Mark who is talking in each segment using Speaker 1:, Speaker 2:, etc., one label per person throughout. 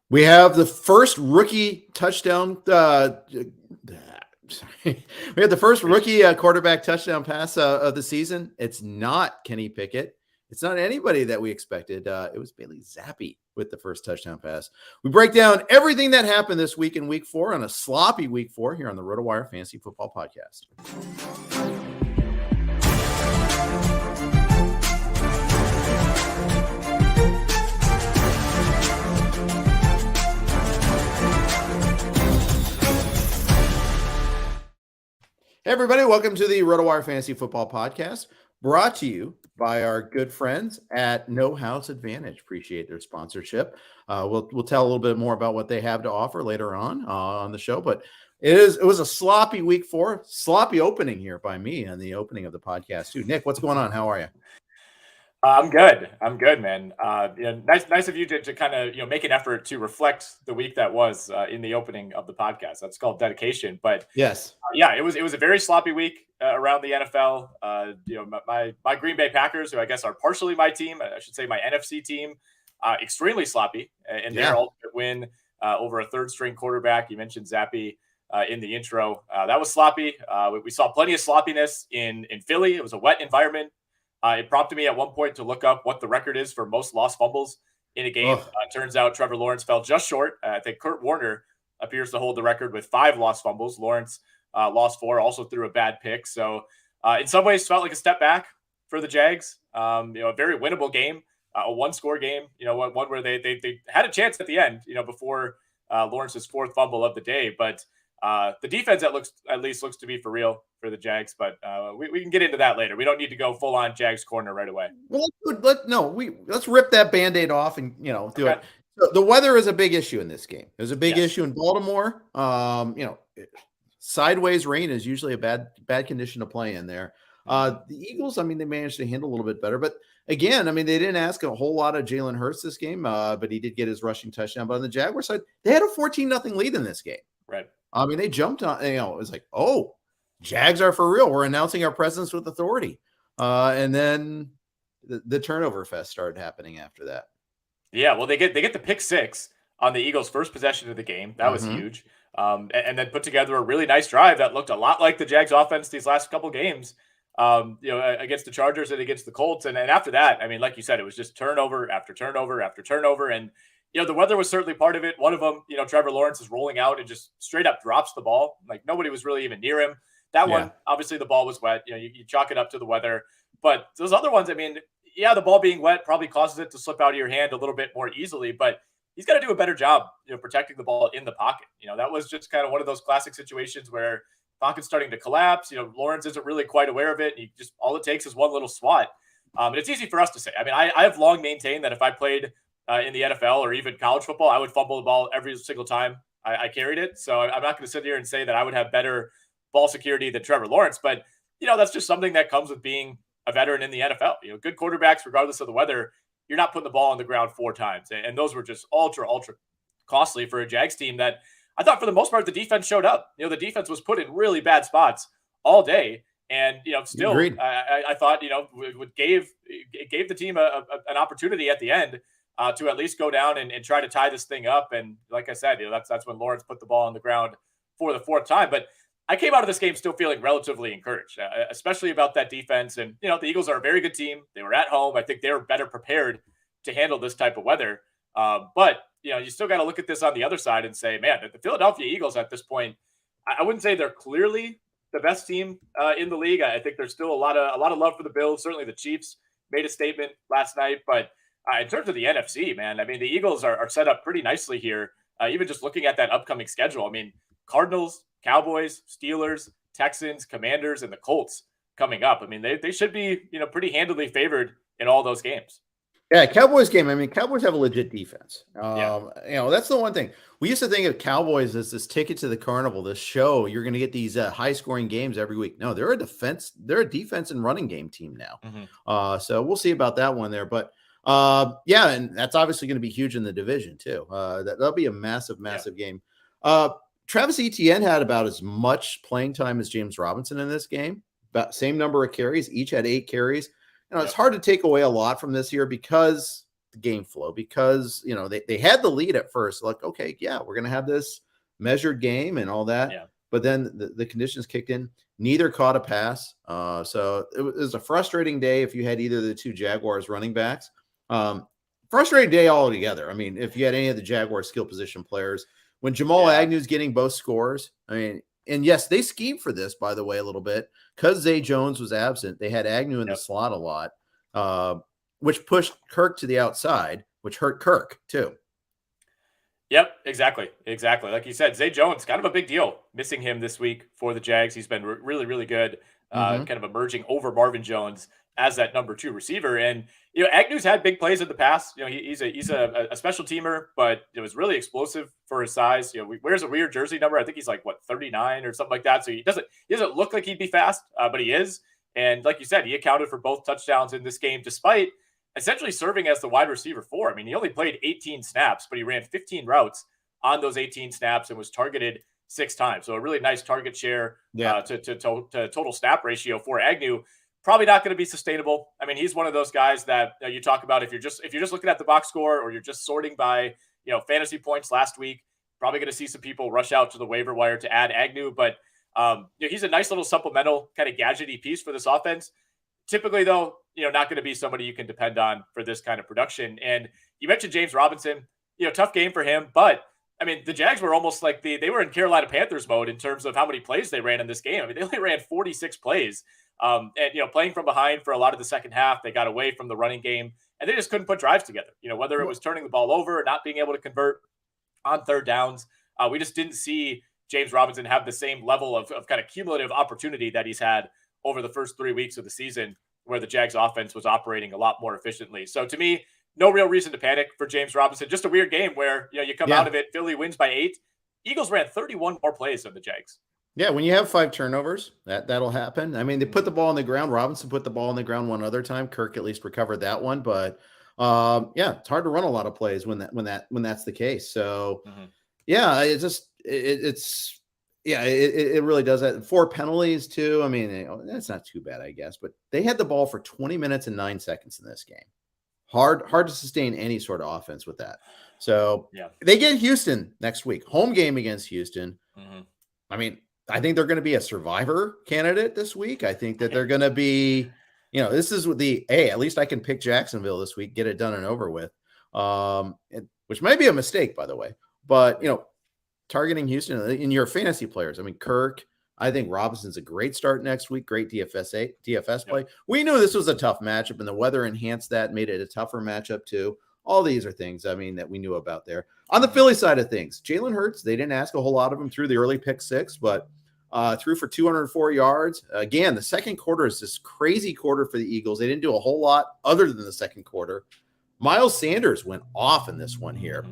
Speaker 1: We have the first rookie touchdown. We had the first rookie quarterback touchdown pass of the season. It's not Kenny Pickett. It's not anybody that we expected. It was Bailey Zappi with the first touchdown pass. We break down everything that happened this week in week 4 on a sloppy week 4 here on the RotoWire Fantasy Football Podcast. Hey everybody, welcome to the RotoWire Fantasy Football Podcast, brought to you by our good friends at No House Advantage. Appreciate their sponsorship. We'll tell a little bit more about what they have to offer later on the show, but it was a sloppy week 4, sloppy opening here by me on the opening of the podcast too. Nick, what's going on? How are you?
Speaker 2: I'm good, man. Nice of you to kind of make an effort to reflect the week that was in the opening of the podcast. That's called dedication. But
Speaker 1: yes,
Speaker 2: it was a very sloppy week around the NFL. My Green Bay Packers, who I guess are partially my team, I should say my NFC team, extremely sloppy in their ultimate win over a third string quarterback. You mentioned Zappi in the intro. That was sloppy. We saw plenty of sloppiness in Philly. It was a wet environment. It prompted me at one point to look up what the record is for most lost fumbles in a game. Turns out Trevor Lawrence fell just short. I think Kurt Warner appears to hold the record with 5 lost fumbles. Lawrence lost 4, also threw a bad pick. So in some ways felt like a step back for the Jags. A very winnable game, a one-score game, one where they had a chance at the end, before Lawrence's 4th fumble of the day. But the defense at least looks to be for real for the Jags, but we can get into that later. We don't need to go full on Jags corner right away.
Speaker 1: Well, let's rip that Band-Aid off and do it. So the weather is a big issue in this game. There's a big issue in Baltimore. Sideways rain is usually a bad condition to play in there. The Eagles, they managed to handle a little bit better, but again, they didn't ask a whole lot of Jalen Hurts this game, but he did get his rushing touchdown. But on the Jaguars side, they had a 14-0 lead in this game.
Speaker 2: Right.
Speaker 1: They jumped on, it was like, oh, Jags are for real. We're announcing our presence with authority. And then the turnover fest started happening after that.
Speaker 2: Yeah, well, they get the pick 6 on the Eagles' first possession of the game. That was huge. And then put together a really nice drive that looked a lot like the Jags offense these last couple games, against the Chargers and against the Colts. And after that, like you said, it was just turnover after turnover after turnover. And the weather was certainly part of it. One of them, Trevor Lawrence is rolling out and just straight up drops the ball. Like nobody was really even near him. That one, obviously the ball was wet. You chalk it up to the weather. But those other ones, the ball being wet probably causes it to slip out of your hand a little bit more easily. But he's got to do a better job, protecting the ball in the pocket. That was just kind of one of those classic situations where pocket's starting to collapse. Lawrence isn't really quite aware of it. All it takes is one little swat. And it's easy for us to say. I have long maintained that if I played in the NFL or even college football, I would fumble the ball every single time I carried it. So I'm not going to sit here and say that I would have better ball security than Trevor Lawrence, but that's just something that comes with being a veteran in the NFL. Good quarterbacks, regardless of the weather, you're not putting the ball on the ground 4 times. And those were just ultra costly for a Jags team that I thought for the most part, the defense showed up. The defense was put in really bad spots all day. And, still, I thought, gave the team an opportunity at the end to at least go down and try to tie this thing up. And like I said, that's when Lawrence put the ball on the ground for the 4th time. But I came out of this game still feeling relatively encouraged, especially about that defense. And, the Eagles are a very good team. They were at home. I think they were better prepared to handle this type of weather. But, you still got to look at this on the other side and say, man, the Philadelphia Eagles at this point, I wouldn't say they're clearly the best team in the league. I think there's still a lot of love for the Bills. Certainly the Chiefs made a statement last night. But in terms of the NFC, man, the Eagles are set up pretty nicely here. Even just looking at that upcoming schedule, Cardinals, Cowboys, Steelers, Texans, Commanders, and the Colts coming up. They should be, pretty handily favored in all those games.
Speaker 1: Yeah, Cowboys game. Cowboys have a legit defense. That's the one thing. We used to think of Cowboys as this ticket to the carnival, this show. You're going to get these high-scoring games every week. No, they're a defense. They're a defense and running game team now. So we'll see about that one there. But and that's obviously going to be huge in the division too. That'll be a massive game. Travis Etienne had about as much playing time as James Robinson in this game. About same number of carries. Each had 8 carries. It's hard to take away a lot from this here because the game flow because, they had the lead at first. Like, okay, yeah, we're going to have this measured game and all that.
Speaker 2: Yeah.
Speaker 1: But then the conditions kicked in. Neither caught a pass. So it was a frustrating day if you had either of the two Jaguars running backs. Frustrating day altogether. I mean, if you had any of the Jaguars skill position players, when Jamal Agnew's getting both scores, I mean, and yes, they schemed for this, by the way, a little bit because Zay Jones was absent. They had Agnew in the slot a lot, which pushed Kirk to the outside, which hurt Kirk too.
Speaker 2: Yep, exactly. Like you said, Zay Jones, kind of a big deal. Missing him this week for the Jags. He's been really, really good, kind of emerging over Marvin Jones as that number 2 receiver. And, Agnew's had big plays in the past. He's a special teamer, but it was really explosive for his size. He wears a weird jersey number. I think he's like, 39 or something like that. So he doesn't look like he'd be fast, but he is. And like you said, he accounted for both touchdowns in this game, despite essentially serving as the wide receiver 4. I mean, he only played 18 snaps, but he ran 15 routes on those 18 snaps and was targeted 6 times. So a really nice target share to total snap ratio for Agnew. Probably not going to be sustainable. I mean, he's one of those guys that you talk about if you're just looking at the box score or you're just sorting by fantasy points last week. Probably going to see some people rush out to the waiver wire to add Agnew, but he's a nice little supplemental kind of gadgety piece for this offense. Typically, though, not going to be somebody you can depend on for this kind of production. And you mentioned James Robinson, tough game for him. But, I mean, the Jags were almost like they were in Carolina Panthers mode in terms of how many plays they ran in this game. I mean, they only ran 46 plays. And, playing from behind for a lot of the second half, they got away from the running game. And they just couldn't put drives together. Whether it was turning the ball over or not being able to convert on third downs, we just didn't see James Robinson have the same level of kind of cumulative opportunity that he's had over the first 3 weeks of the season, where the Jags offense was operating a lot more efficiently. So to me, no real reason to panic for James Robinson. Just a weird game where, you come out of it, Philly wins by 8. Eagles ran 31 more plays than the Jags.
Speaker 1: Yeah, when you have 5 turnovers, that'll happen. I mean, they put the ball on the ground. Robinson put the ball on the ground one other time. Kirk at least recovered that one, but it's hard to run a lot of plays when that's the case. So yeah, it really does that. 4 penalties too. I mean, that's not too bad, I guess, but they had the ball for 20 minutes and 9 seconds in this game. Hard to sustain any sort of offense with that. So they get Houston next week, home game against Houston. I mean, I think they're going to be a survivor candidate this week. I think that they're going to be, this is with at least I can pick Jacksonville this week, get it done and over with, which might be a mistake, by the way, but targeting Houston in your fantasy players. I mean, Kirk, I think Robinson's a great start next week. Great DFS play. We knew this was a tough matchup, and the weather enhanced that, made it a tougher matchup too. All these are things, I mean, that we knew about there. On the Philly side of things, Jalen Hurts, they didn't ask a whole lot of him through the early pick 6, but threw for 204 yards. Again, the second quarter is this crazy quarter for the Eagles. They didn't do a whole lot other than the second quarter. Miles Sanders went off in this one here.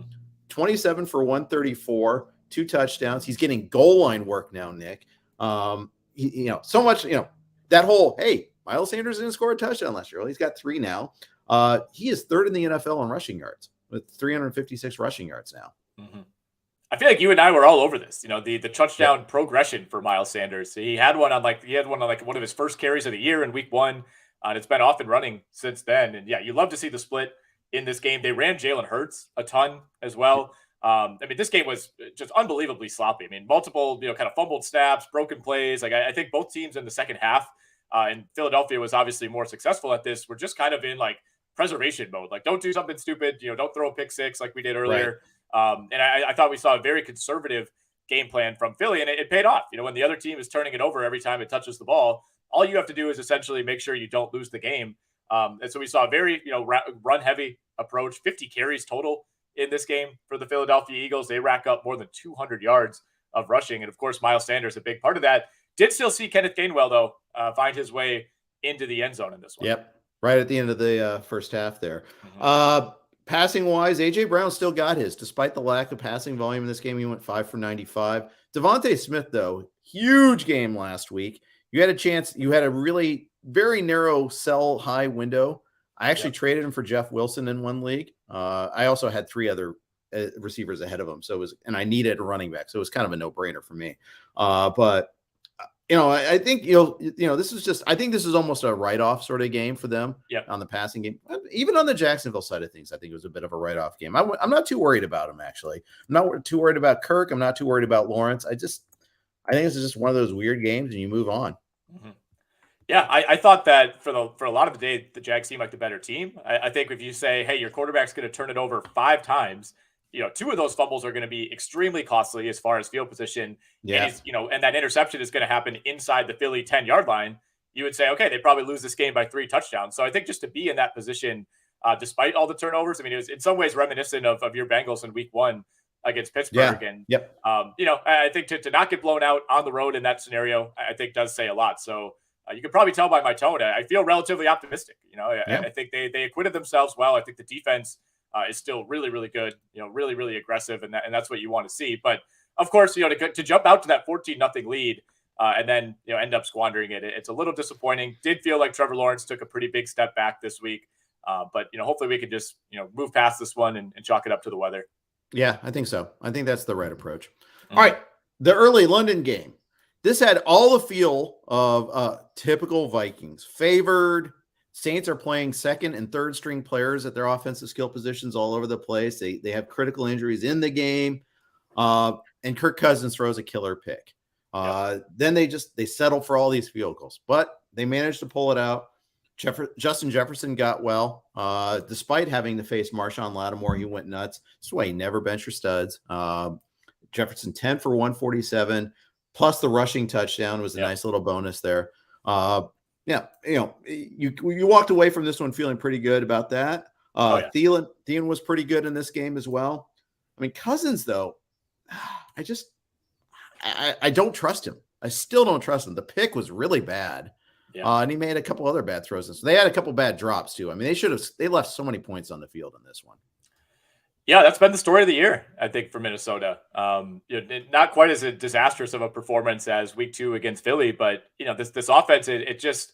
Speaker 1: 27 for 134, 2 touchdowns. He's getting goal line work now, Nick. So much, that whole, hey, Miles Sanders didn't score a touchdown last year. Well, he's got 3 now. He is 3rd in the NFL in rushing yards with 356 rushing yards now.
Speaker 2: I feel like you and I were all over this. The touchdown progression for Miles Sanders. He had one on one of his first carries of the year in week 1. And it's been off and running since then. And you love to see the split in this game. They ran Jalen Hurts a ton as well. I mean, this game was just unbelievably sloppy. I mean, multiple, kind of fumbled snaps, broken plays. Like I think both teams in the second half, and Philadelphia was obviously more successful at this, were just kind of in like preservation mode. Like, don't do something stupid. Don't throw a pick 6 like we did earlier. Right. And I thought we saw a very conservative game plan from Philly, and it paid off. When the other team is turning it over every time it touches the ball, all you have to do is essentially make sure you don't lose the game. And so we saw a very, run heavy approach, 50 carries total in this game for the Philadelphia Eagles. They rack up more than 200 yards of rushing. And of course, Miles Sanders, a big part of that. Did still see Kenneth Gainwell, though, find his way into the end zone in this one.
Speaker 1: Yep. Right at the end of the first half there. Passing wise, AJ Brown still got his, despite the lack of passing volume in this game. He went 5 for 95. Devontae Smith, though, huge game last week. You had a chance. You had a really very narrow sell high window. I actually traded him for Jeff Wilson in one league. I also had 3 other receivers ahead of him. So and I needed a running back. So it was kind of a no brainer for me. But I think this is just. I think this is almost a write-off sort of game for them. On the passing game, even on the Jacksonville side of things, I think it was a bit of a write-off game. I'm not too worried about him actually. I'm not too worried about Kirk. I'm not too worried about Lawrence. I think this is just one of those weird games, and you move on.
Speaker 2: Mm-hmm. Yeah, I thought that for a lot of the day, the Jags seemed like the better team. I think if you say, hey, your quarterback's going to turn it over 5 times, 2 of those fumbles are going to be extremely costly as far as field position.
Speaker 1: Yeah.
Speaker 2: And that interception is going to happen inside the Philly 10-yard line. You would say, okay, they probably lose this game by 3 touchdowns. So I think just to be in that position, despite all the turnovers, I mean, it was in some ways reminiscent of your Bengals in week 1 against Pittsburgh.
Speaker 1: Yeah.
Speaker 2: And,
Speaker 1: yep.
Speaker 2: I think to not get blown out on the road in that scenario, I think does say a lot. So you can probably tell by my tone, I feel relatively optimistic. I think they acquitted themselves well. I think the defense is still really, really good, really, really aggressive. And that's what you want to see. But of course, to jump out to that 14-0 lead and then, end up squandering it. It's a little disappointing. Did feel like Trevor Lawrence took a pretty big step back this week. But, hopefully we can just, move past this one and chalk it up to the weather.
Speaker 1: Yeah, I think so. I think that's the right approach. All right. The early London game. This had all the feel of typical Vikings. Favored. Saints are playing second and third string players at their offensive skill positions all over the place. They have critical injuries in the game. And Kirk Cousins throws a killer pick. Then they settle for all these field goals. But they managed to pull it out. Justin Jefferson got well. Despite having to face Marshawn Lattimore, he went nuts. That's why you never bench your studs. Jefferson 10 for 147. Plus the rushing touchdown was a nice little bonus there. You walked away from this one feeling pretty good about that. Thielen was pretty good in this game as well. I mean, Cousins, though, I don't trust him. I still don't trust him. The pick was really bad. And he made a couple other bad throws. So they had a couple bad drops too. I mean, they left so many points on the field in this one.
Speaker 2: Yeah, that's been the story of the year, I think, for Minnesota. Not quite as disastrous of a performance as week 2 against Philly, but this offense, it just,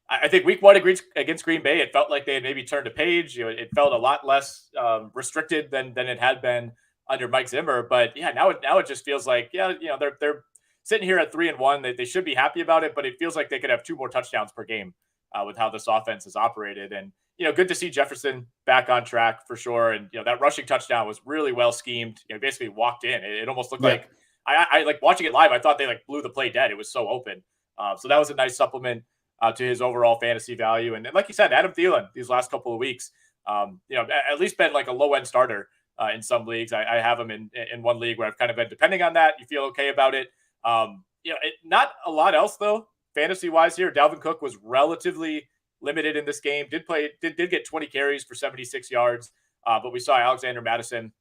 Speaker 2: I think week 1 against Green Bay, it felt like they had maybe turned a page. It felt a lot less restricted than it had been under Mike Zimmer. But now it just feels like they're sitting here at 3-1. They should be happy about it, but it feels like they could have 2 more touchdowns per game with how this offense is operated. And good to see Jefferson back on track for sure. And, that rushing touchdown was really well schemed. Basically walked in. It almost looked like I like watching it live. I thought they blew the play dead. It was so open. So that was a nice supplement to his overall fantasy value. And like you said, Adam Thielen these last couple of weeks, at least been like a low end starter in some leagues. I have him in one league where I've kind of been depending on that. You feel okay about it. Not a lot else though, fantasy wise here. Dalvin Cook was relatively limited in this game, did get 20 carries for 76 yards. But we saw Alexander Mattison,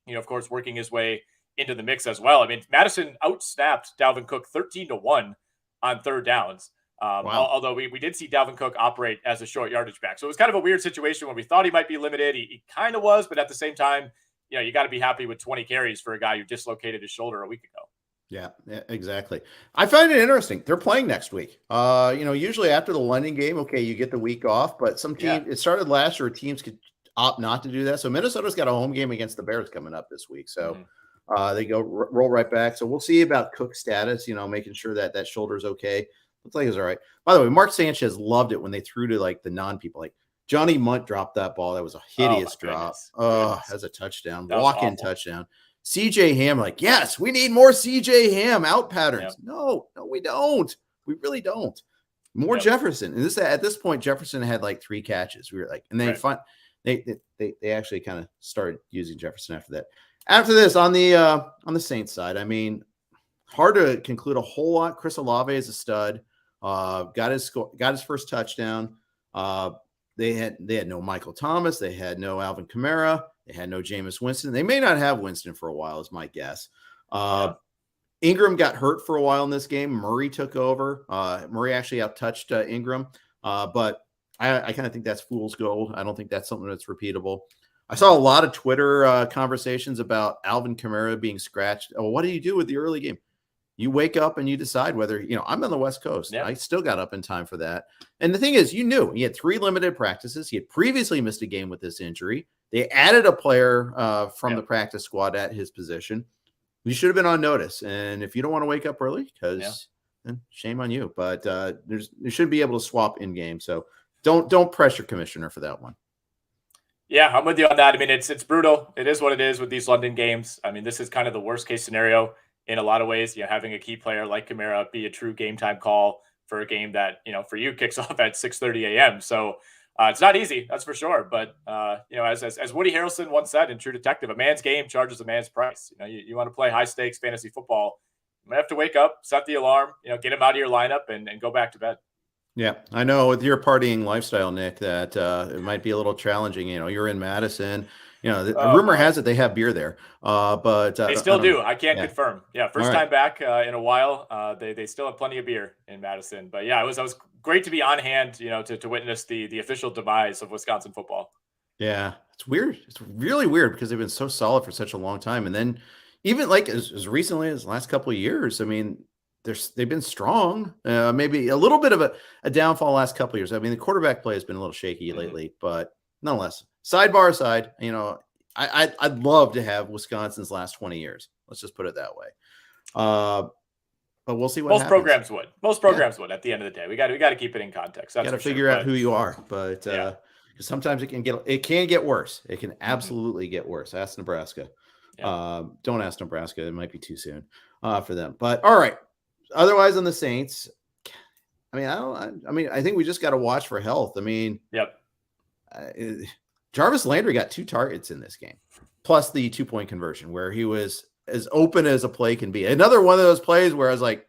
Speaker 2: of course, working his way into the mix as well. I mean, Mattison outsnapped Dalvin Cook 13-1 on third downs. Although we did see Dalvin Cook operate as a short yardage back. So it was kind of a weird situation when we thought he might be limited. He kind of was, but at the same time, you got to be happy with 20 carries for a guy who dislocated his shoulder a week ago.
Speaker 1: Yeah, exactly. I find it interesting. They're playing next week. Usually after the London game, okay, you get the week off, but some teams, it started last year, teams could opt not to do that. So Minnesota's got a home game against the Bears coming up this week. So they go roll right back. So we'll see about Cook's status, making sure that shoulder's okay. Looks like it's all right. By the way, Mark Sanchez loved it when they threw to like the non-people. Like Johnny Munt dropped that ball. That was a hideous drop. As a touchdown, walk-in touchdown. CJ Ham, like, yes, we need more CJ Ham out patterns. Yep. No, we don't. We really don't. More Jefferson. And at this point, Jefferson had like 3 catches. We were like, and they they actually kind of started using Jefferson after that. After this, on the Saints side, I mean, hard to conclude a whole lot. Chris Olave is a stud. Got his first touchdown. They had no Michael Thomas. They had no Alvin Kamara. They had no Jameis Winston. They may not have Winston for a while, is my guess. Ingram got hurt for a while in this game. Murray took over. Murray actually outtouched Ingram. But I kind of think that's fool's gold. I don't think that's something that's repeatable. I saw a lot of Twitter conversations about Alvin Kamara being scratched. Oh, what do you do with the early game? You wake up and you decide whether, I'm on the West Coast. Yeah. I still got up in time for that. And the thing is, he had 3 limited practices. He had previously missed a game with this injury. They added a player from the practice squad at his position. You should have been on notice. And if you don't want to wake up early because then shame on you. But you should be able to swap in game. So don't pressure commissioner for that one.
Speaker 2: Yeah, I'm with you on that. I mean, it's brutal. It is what it is with these London games. I mean, this is kind of the worst case scenario in a lot of ways. Having a key player like Kamara be a true game time call for a game that, for you kicks off at 6:30 a.m. So it's not easy, that's for sure. But, as Woody Harrelson once said in True Detective, a man's game charges a man's price. You want to play high stakes fantasy football, you might have to wake up, set the alarm, get him out of your lineup and go back to bed.
Speaker 1: Yeah, I know with your partying lifestyle, Nick, that it might be a little challenging. You're in Madison. The rumor has it they have beer there, but
Speaker 2: they still do. I can't confirm. Yeah, first time back in a while. They still have plenty of beer in Madison. But yeah, it was great to be on hand. To witness the official demise of Wisconsin football.
Speaker 1: Yeah, it's weird. It's really weird because they've been so solid for such a long time, and then even like as recently as the last couple of years, I mean, they've been strong. Maybe a little bit of a downfall last couple of years. I mean, the quarterback play has been a little shaky lately, but nonetheless. Sidebar aside, I'd love to have Wisconsin's last 20 years. Let's just put it that way. But we'll see what
Speaker 2: most programs would. Most programs would at the end of the day. We got to keep it in context.
Speaker 1: Got to figure out who you are, but because sometimes it can get worse. It can absolutely get worse. Ask Nebraska. Yeah. Don't ask Nebraska. It might be too soon for them. But all right. Otherwise, on the Saints, I think we just got to watch for health. I mean,
Speaker 2: yep.
Speaker 1: Jarvis Landry got 2 targets in this game, plus the 2-point conversion, where he was as open as a play can be. Another one of those plays where I was like,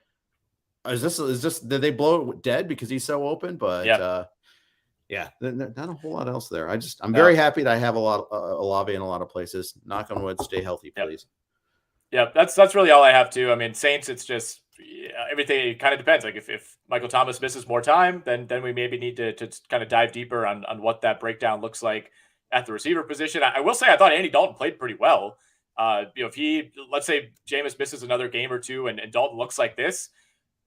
Speaker 1: "Is this? Did they blow it dead because he's so open?" But not a whole lot else there. I'm very happy that I have a lot Olave in a lot of places. Knock on wood, stay healthy, please.
Speaker 2: Yeah, that's really all I have too. I mean, Saints, it's just everything kind of depends. Like if Michael Thomas misses more time, then we maybe need to kind of dive deeper on what that breakdown looks like at the receiver position. I will say I thought Andy Dalton played pretty well. If let's say Jameis misses another game or two and Dalton looks like this,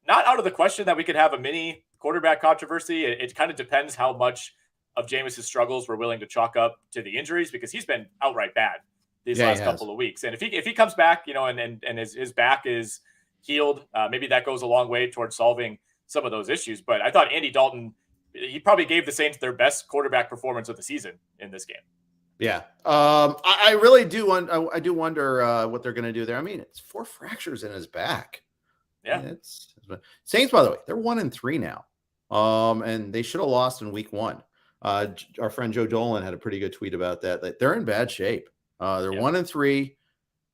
Speaker 2: not out of the question that we could have a mini quarterback controversy. It kind of depends how much of Jameis's struggles we're willing to chalk up to the injuries, because he's been outright bad these last couple of weeks. And if he comes back, and his back is healed, maybe that goes a long way towards solving some of those issues. But I thought Andy Dalton, he probably gave the Saints their best quarterback performance of the season in this game.
Speaker 1: Yeah. I really do wonder what they're going to do there. I mean, it's 4 fractures in his back.
Speaker 2: Yeah.
Speaker 1: I mean, it's Saints, by the way, they're 1-3 now. And they should have lost in week 1. Our friend Joe Dolan had a pretty good tweet about that. They're in bad shape. They're 1-3,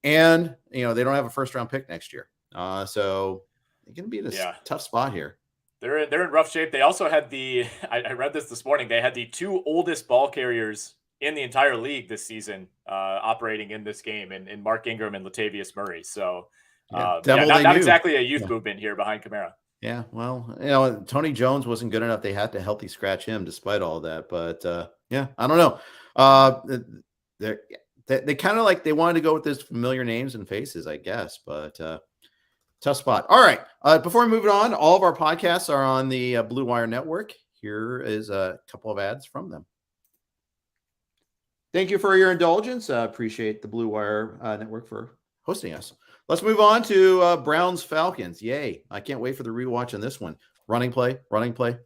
Speaker 1: and they don't have a first-round pick next year. So they're going to be in a tough spot here.
Speaker 2: They're in rough shape. They also had I read this morning. They had the 2 oldest ball carriers in the entire league this season operating in this game, in Mark Ingram and Latavius Murray. So not exactly a youth movement here behind Kamara.
Speaker 1: Yeah, well, Tony Jones wasn't good enough. They had to healthy scratch him despite all that. But I don't know. They kind of like they wanted to go with this familiar names and faces, I guess, but tough spot. All right. Before we move on, all of our podcasts are on the Blue Wire Network. Here is a couple of ads from them. Thank you for your indulgence. Appreciate the Blue Wire Network for hosting us. Let's move on to Browns Falcons. Yay. I can't wait for the rewatch on this one. Running play,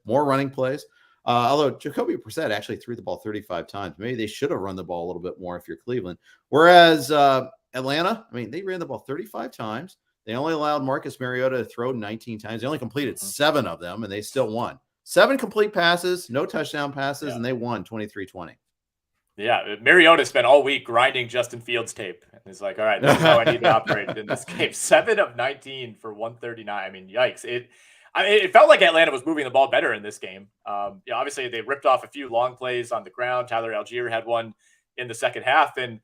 Speaker 1: more running plays. Although Jacoby Brissett actually threw the ball 35 times. Maybe they should have run the ball a little bit more if you're Cleveland. Whereas Atlanta, they ran the ball 35 times. They only allowed Marcus Mariota to throw 19 times. They only completed 7 of them, and they still won. 7 complete passes, no touchdown passes, and they won 23-20.
Speaker 2: Yeah, Mariota spent all week grinding Justin Fields tape. It's like, all right, this is how I need to operate in this game. 7 of 19 for 139. Yikes. It felt like Atlanta was moving the ball better in this game. Obviously, they ripped off a few long plays on the ground. Tyler Algier had one in the second half. And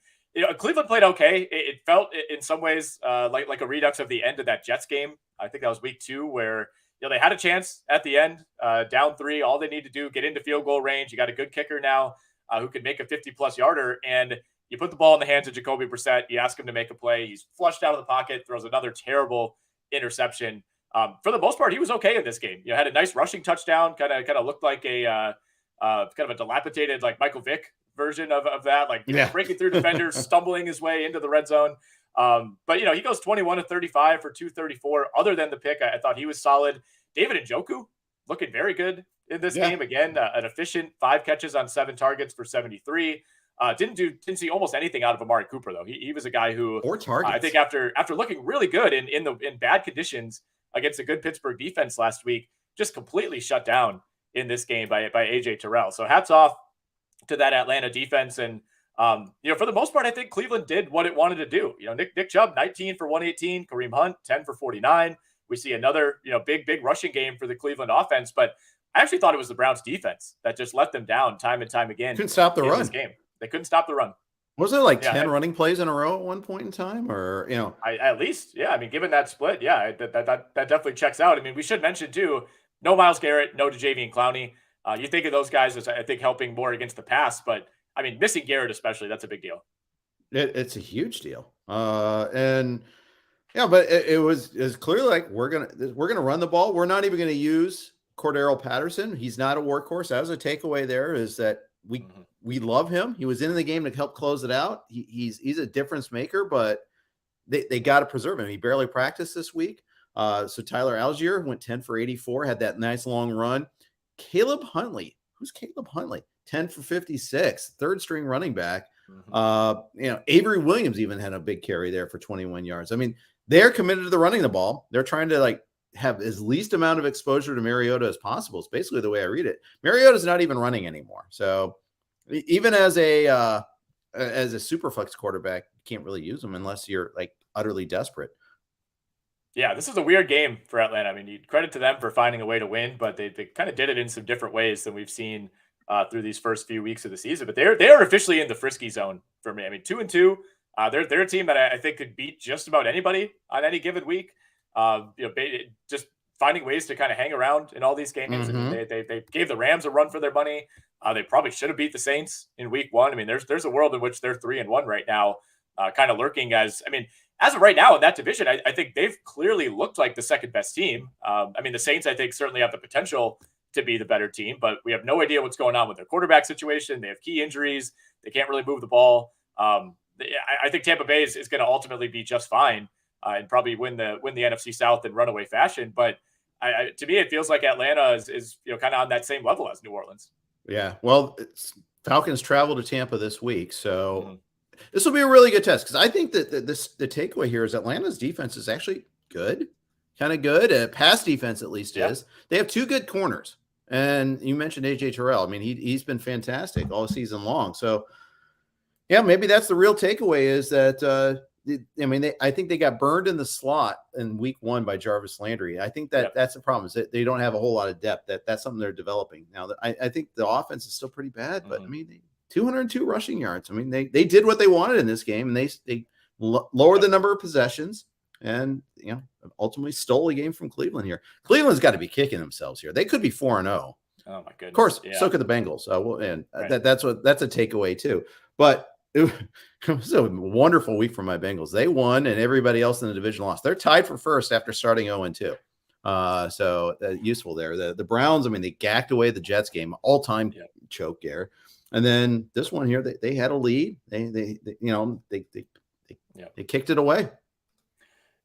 Speaker 2: Cleveland played okay. It felt in some ways like a redux of the end of that Jets game. I think that was week 2 where they had a chance at the end, down 3. All they need to do, get into field goal range. You got a good kicker now who could make a 50-plus yarder. And you put the ball in the hands of Jacoby Brissett. You ask him to make a play. He's flushed out of the pocket, throws another terrible interception. For the most part, he was okay in this game. Had a nice rushing touchdown. Kind of looked like a kind of a dilapidated like Michael Vick version of that, like breaking through defenders, stumbling his way into the red zone. But he goes 21 to 35 for 234. Other than the pick, I thought he was solid. David Njoku looking very good in this game again. An efficient 5 catches on 7 targets for 73. Didn't see almost anything out of Amari Cooper though. He was a guy who
Speaker 1: 4 targets.
Speaker 2: I think after looking really good in bad conditions against a good Pittsburgh defense last week, just completely shut down in this game by AJ Terrell. So hats off to that Atlanta defense. And for the most part, I think Cleveland did what it wanted to do. Nick Chubb 19 for 118, Kareem Hunt 10 for 49. We see another big rushing game for the Cleveland offense, but I actually thought it was the Browns defense that just let them down time and time again.
Speaker 1: Couldn't stop the run.
Speaker 2: This game. They couldn't stop the run.
Speaker 1: Was there 10 running plays in a row at one point in time, or
Speaker 2: at least, yeah. I mean, given that split, yeah, that definitely checks out. I mean, we should mention too, no Myles Garrett, no Jadeveon Clowney. You think of those guys as I think helping more against the pass, but I mean, missing Garrett especially, that's a big deal.
Speaker 1: It's a huge deal, and yeah, but it was clearly we're gonna run the ball. We're not even gonna use Cordero Patterson. He's not a workhorse. That was a takeaway. There is that we love him. He was in the game to help close it out. He's a difference maker, but they got to preserve him. He barely practiced this week. So Tyler Algier went 10 for 84, had that nice long run. Caleb Huntley, who's Caleb Huntley? 10 for 56, third string running back. Avery Williams even had a big carry there for 21 yards. I mean, they're committed to the running the ball. They're trying to have as least amount of exposure to Mariota as possible. It's basically the way I read it. Mariota's not even running anymore. So even as a super flex quarterback, you can't really use them unless you're utterly desperate.
Speaker 2: Yeah, this is a weird game for Atlanta. I mean, credit to them for finding a way to win, but they kind of did it in some different ways than we've seen through these first few weeks of the season. But they are officially in the frisky zone for me. I mean, 2-2. They're a team that I think could beat just about anybody on any given week. Just finding ways to kind of hang around in all these games.
Speaker 1: Mm-hmm.
Speaker 2: I mean, they gave the Rams a run for their money. They probably should have beat the Saints in week 1. I mean, there's a world in which they're 3-1 right now, kind of lurking as of right now in that division. I think they've clearly looked like the second best team. The Saints, I think, certainly have the potential to be the better team, but we have no idea what's going on with their quarterback situation. They have key injuries. They can't really move the ball. I think Tampa Bay is going to ultimately be just fine and probably win the NFC South in runaway fashion. But to me, it feels like Atlanta is kind of on that same level as New Orleans.
Speaker 1: Yeah. Well, Falcons travel to Tampa this week, so this will be a really good test because I think that the takeaway here is Atlanta's defense is actually good, kind of good. Pass defense at least is. They have 2 good corners, and you mentioned AJ Terrell. I mean, he's been fantastic all season long. So, yeah, maybe that's the real takeaway is that. I think they got burned in the slot in week 1 by Jarvis Landry. I think that's the problem is that they don't have a whole lot of depth. That's something they're developing now. I think the offense is still pretty bad, but 202 rushing yards. I mean, they did what they wanted in this game, and they lowered the number of possessions, and ultimately stole a game from Cleveland here. Cleveland's got to be kicking themselves here. They could be 4-0.
Speaker 2: Oh my goodness!
Speaker 1: Of course, so could the Bengals. That's a takeaway too. But it was a wonderful week for my Bengals. They won, and everybody else in the division lost. They're tied for first after starting 0-2. So useful there. The Browns, they gacked away the Jets game, all-time choke there. And then this one here, they had a lead. They kicked it away.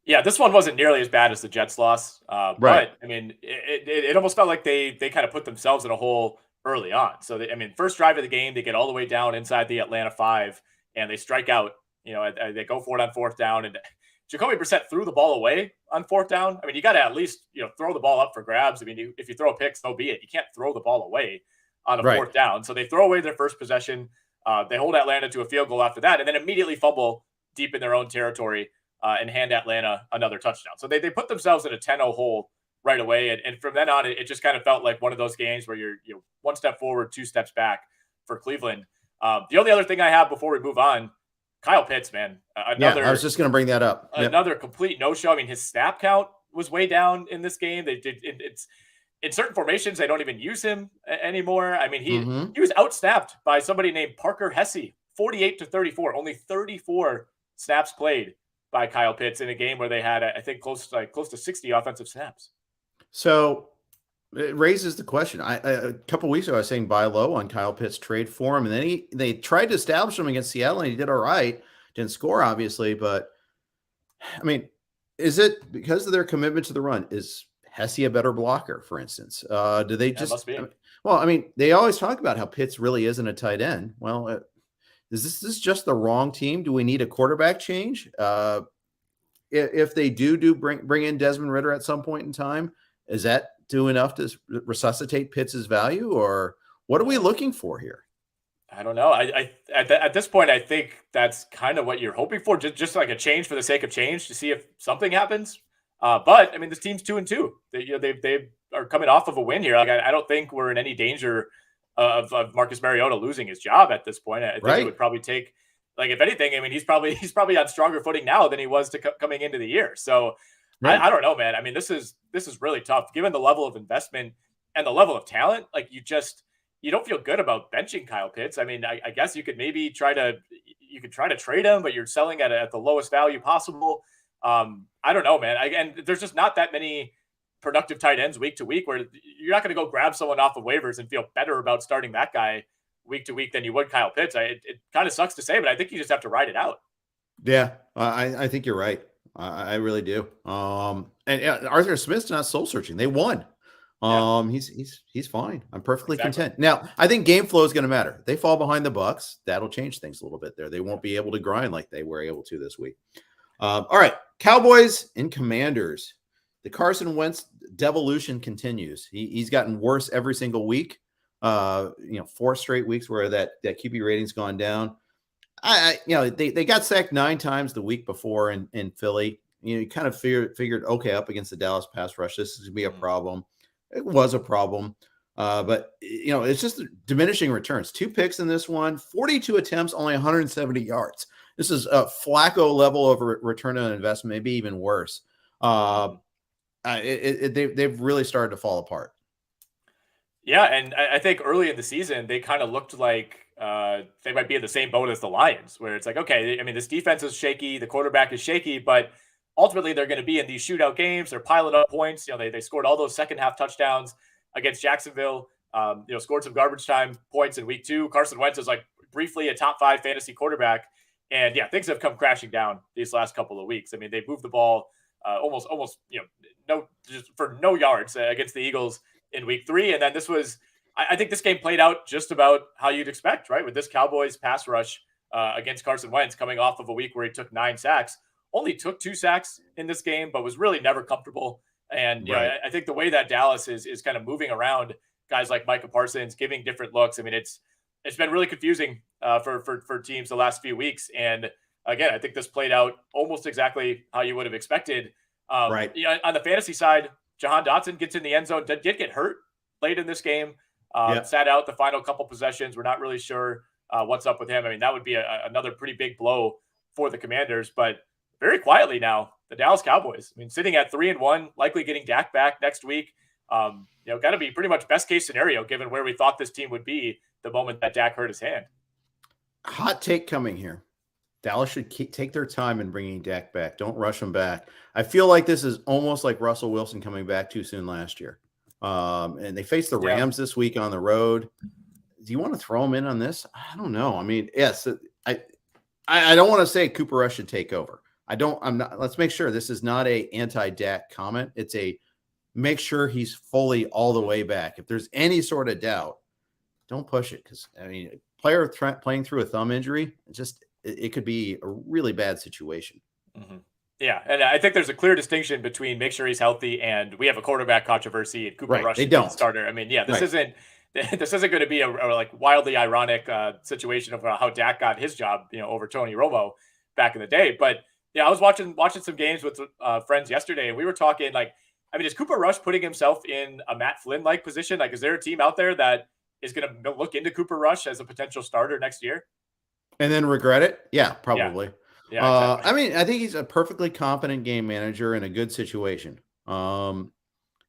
Speaker 2: Yeah, this one wasn't nearly as bad as the Jets loss.
Speaker 1: Right.
Speaker 2: But it almost felt like they kind of put themselves in a hole early on. So first drive of the game, they get all the way down inside the Atlanta 5, and they strike out. They go for it on 4th down, and Jacoby Brissett threw the ball away on 4th down. You got to at least throw the ball up for grabs. If you throw a pick, so be it. You can't throw the ball away on a 4th down. So they throw away their first possession. They hold Atlanta to a field goal after that, and then immediately fumble deep in their own territory and hand Atlanta another touchdown. So they put themselves in a 10-0 hole right away. And from then on, it just kind of felt like one of those games where you're 1 step forward, 2 steps back for Cleveland. The only other thing I have before we move on, Kyle Pitts, man. I
Speaker 1: was just going to bring that up.
Speaker 2: Another complete no-show. His snap count was way down in this game. It's in certain formations, they don't even use him anymore. He was outsnapped by somebody named Parker Hesse, 48-34. Only 34 snaps played by Kyle Pitts in a game where they had, I think, close to 60 offensive snaps.
Speaker 1: So it raises the question. A couple weeks ago, I was saying buy low on Kyle Pitts, trade for him, and then they tried to establish him against Seattle, and he did all right. Didn't score, obviously, but I mean, is it because of their commitment to the run? Is Hesse a better blocker, for instance? Do they just?
Speaker 2: Must be.
Speaker 1: Well, I mean, they always talk about how Pitts really isn't a tight end. Well, is this just the wrong team? Do we need a quarterback change? If they do bring in Desmond Ridder at some point in time, is that do enough to resuscitate Pitts' value, or what are we looking for here?
Speaker 2: I don't know. At this point, I think that's kind of what you're hoping for, just like a change for the sake of change to see if something happens. But I mean, this team's 2-2. They are coming off of a win here. Like I don't think we're in any danger of Marcus Mariota losing his job at this point. I think it would probably take, like, if anything, I mean, he's probably on stronger footing now than he was coming into the year. So right. I don't know, man. I mean, this is really tough given the level of investment and the level of talent. Like you don't feel good about benching Kyle Pitts. I mean, I guess you could maybe try to trade him, but you're selling at the lowest value possible. I don't know, man. And there's just not that many productive tight ends week to week where you're not going to go grab someone off of waivers and feel better about starting that guy week to week than you would Kyle Pitts. It kind of sucks to say, but I think you just have to ride it out. Yeah,
Speaker 1: I think you're right. I really do. And Arthur Smith's not soul searching. They won. He's fine. I'm perfectly content. Now, I think game flow is going to matter. They fall behind the Bucs. That'll change things a little bit there. They won't be able to grind like they were able to this week. All right, Cowboys and Commanders. The Carson Wentz devolution continues. He's gotten worse every single week. 4 straight weeks where that QB rating's gone down. They got sacked 9 times the week before in Philly. You kind of figured okay, up against the Dallas pass rush, this is going to be a problem. It was a problem, but it's just diminishing returns. 2 picks in this one, 42 attempts, only 170 yards. This is a Flacco level of return on investment, maybe even worse. They've really started to fall apart.
Speaker 2: Yeah, and I think early in the season, they kind of looked like they might be in the same boat as the Lions, where it's like, okay, I mean, this defense is shaky, the quarterback is shaky, but ultimately they're going to be in these shootout games. They're piling up points. They scored all those second half touchdowns against Jacksonville, scored some garbage time points in week 2. Carson Wentz is like briefly a top 5 fantasy quarterback. And yeah, things have come crashing down these last couple of weeks. I mean, they moved the ball almost, for no yards against the Eagles in week 3. And then I think this game played out just about how you'd expect, right? With this Cowboys pass rush against Carson Wentz coming off of a week where he took 9 sacks, only took 2 sacks in this game, but was really never comfortable. And I think the way that Dallas is kind of moving around guys like Micah Parsons, giving different looks. I mean, it's been really confusing for teams the last few weeks. And again, I think this played out almost exactly how you would have expected. On the fantasy side, Jahan Dotson gets in the end zone, did get hurt late in this game, sat out the final couple possessions. We're not really sure what's up with him. I mean, that would be another pretty big blow for the Commanders, but very quietly now, the Dallas Cowboys, I mean, sitting at 3-1, likely getting Dak back next week. Got to be pretty much best case scenario given where we thought this team would be the moment that Dak hurt his hand.
Speaker 1: Hot take coming here. Dallas should take their time in bringing Dak back. Don't rush him back. I feel like this is almost like Russell Wilson coming back too soon last year. And they face the Rams this week on the road. Do you want to throw him in on this? I don't know. I mean, yes, I don't want to say Cooper Rush should take over. Let's make sure this is not a anti-Dak comment. It's a make sure he's fully all the way back. If there's any sort of doubt, don't push it. Because I mean, player playing through a thumb injury, it could be a really bad situation.
Speaker 2: Mm-hmm. Yeah, and I think there's a clear distinction between make sure he's healthy and we have a quarterback controversy and Cooper Rush is the starter. I mean, this isn't going to be a like wildly ironic situation of how Dak got his job, over Tony Romo back in the day. But yeah, I was watching some games with friends yesterday, and we were talking like, I mean, is Cooper Rush putting himself in a Matt Flynn-like position? Like, is there a team out there that is going to look into Cooper Rush as a potential starter next year?
Speaker 1: And then regret it? Yeah, probably.
Speaker 2: Yeah, exactly.
Speaker 1: I mean, I think he's a perfectly competent game manager in a good situation. I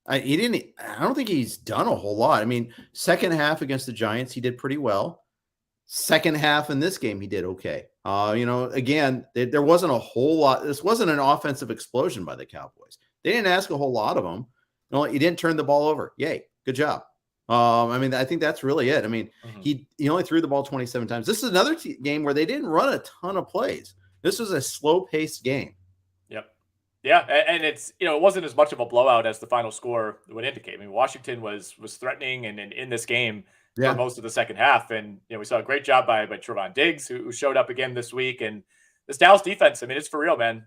Speaker 1: don't think he's done a whole lot. I mean, second half against the Giants, he did pretty well. Second half in this game, he did okay. Again, there wasn't a whole lot. This wasn't an offensive explosion by the Cowboys. They didn't ask a whole lot of them. You didn't turn the ball over. Yay. Good job. I mean, I think that's really it. I mean, he only threw the ball 27 times. This is another game where they didn't run a ton of plays. This was a slow-paced game.
Speaker 2: Yep. Yeah, and it's, it wasn't as much of a blowout as the final score would indicate. I mean, Washington was threatening and in this game for most of the second half, and we saw a great job by Trevon Diggs, who showed up again this week, and this Dallas defense. I mean, it's for real, man.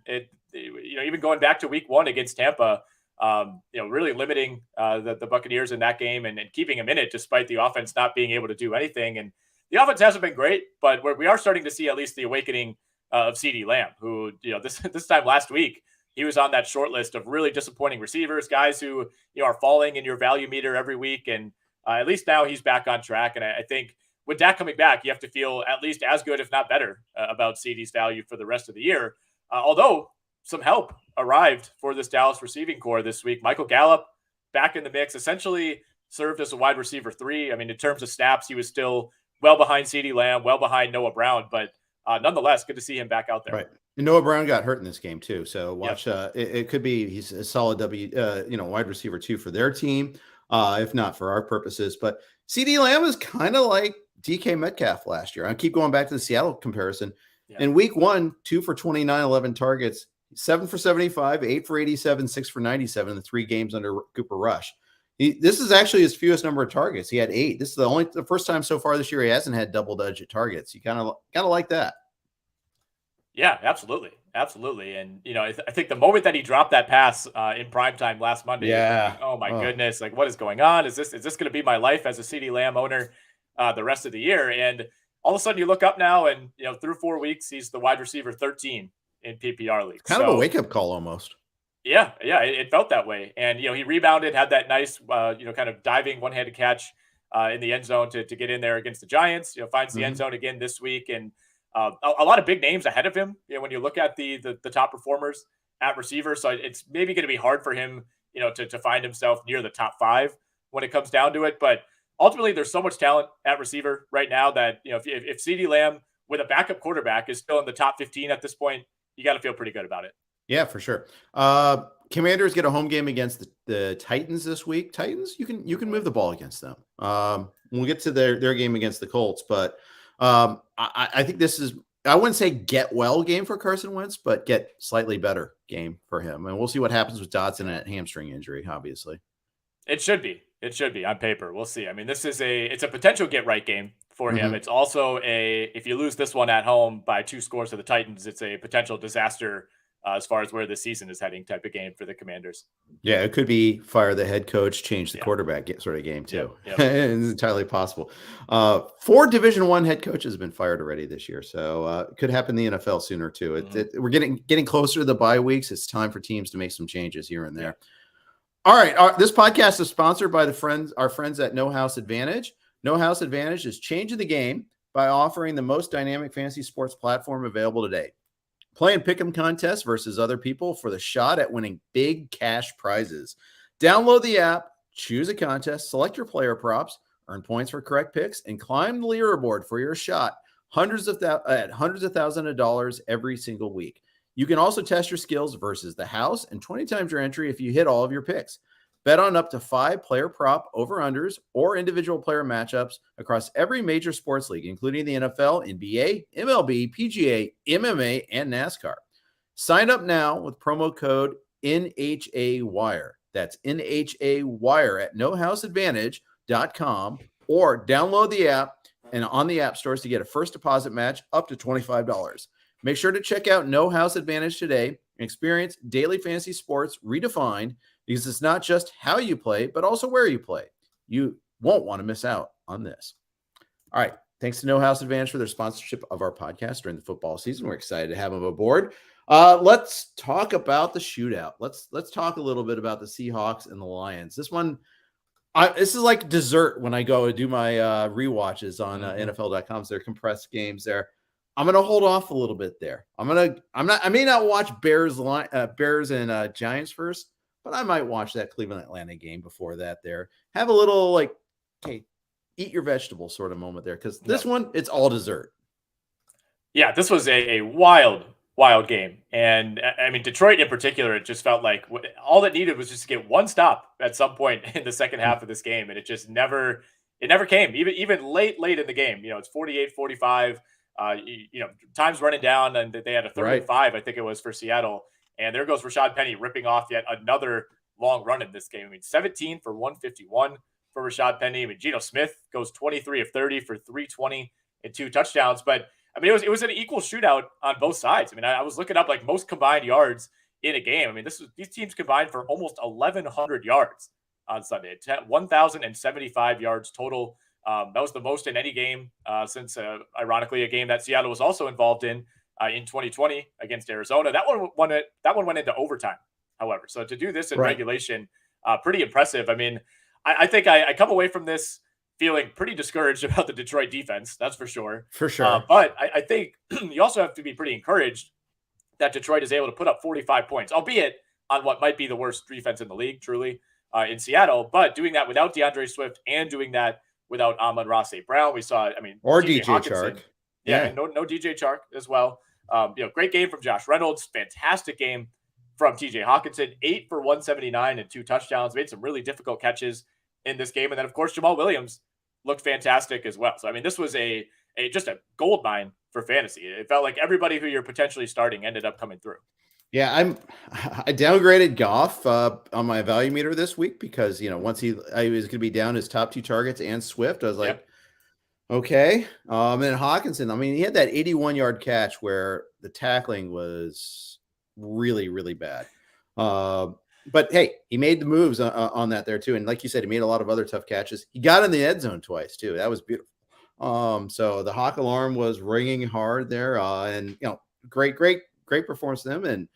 Speaker 2: Even going back to week 1 against Tampa, really limiting the Buccaneers in that game and keeping them in it despite the offense not being able to do anything. And the offense hasn't been great, but we are starting to see at least the awakening of CeeDee Lamb, who this time last week, he was on that short list of really disappointing receivers, guys who are falling in your value meter every week. And at least now he's back on track. And I think with Dak coming back, you have to feel at least as good, if not better, about CeeDee's value for the rest of the year. Although some help arrived for this Dallas receiving core this week. Michael Gallup back in the mix, essentially served as a wide receiver 3. I mean, in terms of snaps, he was still well behind CeeDee Lamb, well behind Noah Brown, but nonetheless, good to see him back out there.
Speaker 1: Right. And Noah Brown got hurt in this game too. So watch, it could be, he's a solid wide receiver 2 for their team, if not for our purposes. But CeeDee Lamb is kind of like DK Metcalf last year. I keep going back to the Seattle comparison. Yeah. In week 1, 2 for 29, 11 targets, 7 for 75, 8 for 87, 6 for 97 in the 3 games under Cooper Rush. This is actually his fewest number of targets. He had 8. This is the first time so far this year he hasn't had double-digit targets. You kind of like that. Yeah,
Speaker 2: absolutely. Absolutely. And, I think the moment that he dropped that pass in primetime last Monday, thinking, oh my goodness, like what is going on? Is this going to be my life as a CeeDee Lamb owner the rest of the year? And all of a sudden you look up now and, through 4 weeks, he's the wide receiver 13 in PPR leagues.
Speaker 1: Kind of a wake-up call almost.
Speaker 2: Yeah, it felt that way. And, he rebounded, had that nice, kind of diving one-handed catch in the end zone to get in there against the Giants, finds the end zone again this week. And a lot of big names ahead of him, when you look at the top performers at receiver. So it's maybe going to be hard for him, to find himself near the top 5 when it comes down to it. But ultimately, there's so much talent at receiver right now that, if CeeDee Lamb with a backup quarterback is still in the top 15 at this point, you got to feel pretty good about it.
Speaker 1: Yeah, for sure. Commanders get a home game against the Titans this week. Titans, you can move the ball against them. We'll get to their game against the Colts, but I think this is, I wouldn't say get well game for Carson Wentz, but get slightly better game for him. And we'll see what happens with Dotson and that hamstring injury, obviously.
Speaker 2: It should be on paper. We'll see. I mean, it's a potential get right game for him. It's also if you lose this one at home by 2 scores to the Titans, it's a potential disaster as far as where the season is heading type of game for the Commanders.
Speaker 1: Yeah, it could be fire the head coach, change the quarterback sort of game too. Yep. It's entirely possible. 4 Division I head coaches have been fired already this year, so it could happen in the NFL sooner too. We're getting closer to the bye weeks. It's time for teams to make some changes here and there. All right, this podcast is sponsored by our friends at No House Advantage. No House Advantage is changing the game by offering the most dynamic fantasy sports platform available today. Play and pick 'em contests versus other people for the shot at winning big cash prizes. Download the app, choose a contest, select your player props, earn points for correct picks, and climb the leaderboard for your shot hundreds of thousands of dollars every single week. You can also test your skills versus the house and 20 times your entry if you hit all of your picks. Bet on up to 5 player prop over-unders or individual player matchups across every major sports league, including the NFL, NBA, MLB, PGA, MMA, and NASCAR. Sign up now with promo code NHAWIRE. That's NHAWIRE at nohouseadvantage.com or download the app and on the app stores to get a first deposit match up to $25. Make sure to check out No House Advantage today and experience daily fantasy sports redefined, because it's not just how you play, but also where you play. You won't want to miss out on this. All right. Thanks to No House Advantage for their sponsorship of our podcast during the football season. We're excited to have them aboard. Let's talk about the shootout. Let's talk a little bit about the Seahawks and the Lions. This one, this is like dessert when I go do my rewatches on NFL.com. So they're compressed games there. I'm going to hold off a little bit there. I may not watch Bears and Giants first, but I might watch that Cleveland Atlanta game before that there. Have a little hey, eat your vegetables sort of moment there, because this one, it's all dessert.
Speaker 2: Yeah, this was a wild wild game. And I mean, Detroit in particular, it just felt like all it needed was just to get one stop at some point in the second half of this game. And it just never came, even late in the game. It's 48-45, time's running down, and they had a third and 5, I think it was, for Seattle. And there goes Rashad Penny ripping off yet another long run in this game. I mean, 17 for 151 for Rashad Penny. I mean, Gino Smith goes 23 of 30 for 320 and 2 touchdowns. But I mean, it was an equal shootout on both sides. I mean, I was looking up like most combined yards in a game. I mean, these teams combined for almost 1,100 yards on Sunday. 1,075 yards total. That was the most in any game since, ironically, a game that Seattle was also involved in 2020 against Arizona. That one went into overtime, however. So to do this in regulation, pretty impressive. I mean, I think I come away from this feeling pretty discouraged about the Detroit defense. That's for sure.
Speaker 1: For sure.
Speaker 2: But I think you also have to be pretty encouraged that Detroit is able to put up 45 points, albeit on what might be the worst defense in the league, truly, in Seattle. But doing that without DeAndre Swift and doing that without Amon-Ra St. Brown, we saw,
Speaker 1: or DJ Chark.
Speaker 2: Yeah, and no DJ Chark as well. Great game from Josh Reynolds. Fantastic game from TJ Hawkinson. 8 for 179 and 2 touchdowns. Made some really difficult catches in this game. And then, of course, Jamal Williams looked fantastic as well. So, I mean, this was just a gold mine for fantasy. It felt like everybody who you're potentially starting ended up coming through.
Speaker 1: Yeah, I downgraded Goff on my value meter this week because, once I was going to be down his top 2 targets and Swift, I was like, okay. And then Hawkinson, I mean, he had that 81-yard catch where the tackling was really, really bad. But hey, he made the moves on that there too. And like you said, he made a lot of other tough catches. He got in the end zone twice too. That was beautiful. So the Hawk alarm was ringing hard there. And great performance to them. And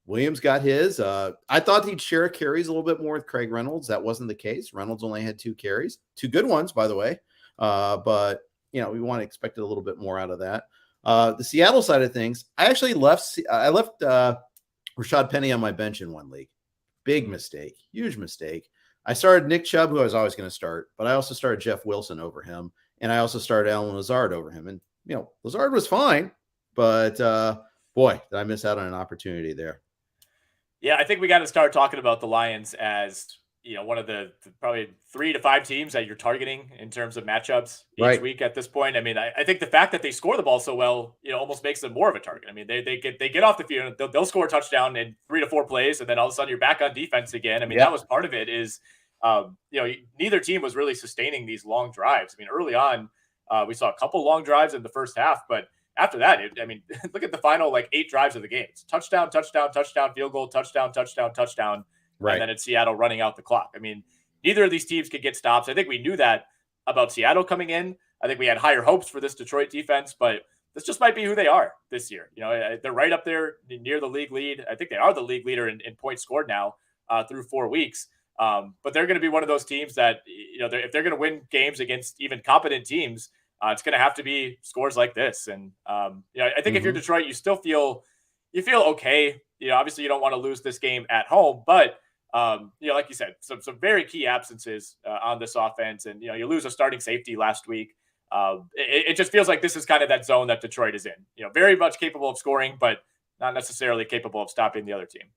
Speaker 1: Williams got his. I thought he'd share carries a little bit more with Craig Reynolds. That wasn't the case. Reynolds only had 2 carries, 2 good ones, by the way. But we want to expect a little bit more out of that. The Seattle side of things, I actually left Rashad Penny on my bench in one league. Big mistake, huge mistake. I started Nick Chubb, who I was always going to start, but I also started Jeff Wilson over him, and I also started Alan Lazard over him. And Lazard was fine, but boy, did I miss out on an opportunity there.
Speaker 2: Yeah, I think we got to start talking about the Lions as one of the probably 3 to 5 teams that you're targeting in terms of matchups each week at this point. I mean, I think the fact that they score the ball so well, almost makes them more of a target. I mean, they get off the field, they'll score a touchdown in 3 to 4 plays, and then all of a sudden you're back on defense again. I mean, that was part of it. Is neither team was really sustaining these long drives. I mean, early on, we saw a couple long drives in the first half, but after that, look at the final 8 drives of the game. It's touchdown, touchdown, touchdown, field goal, touchdown, touchdown, touchdown. Right. And then it's Seattle running out the clock. I mean, neither of these teams could get stops. I think we knew that about Seattle coming in. I think we had higher hopes for this Detroit defense, but this just might be who they are this year. They're right up there near the league lead. I think they are the league leader in points scored now through 4 weeks. But they're going to be one of those teams that, if they're going to win games against even competent teams, it's going to have to be scores like this. And, I think if you're Detroit, you still feel okay. Obviously you don't want to lose this game at home, but like you said, some very key absences on this offense, and you lose a starting safety last week. It just feels like this is kind of that zone that Detroit is in. Very much capable of scoring, but not necessarily capable of stopping the other team.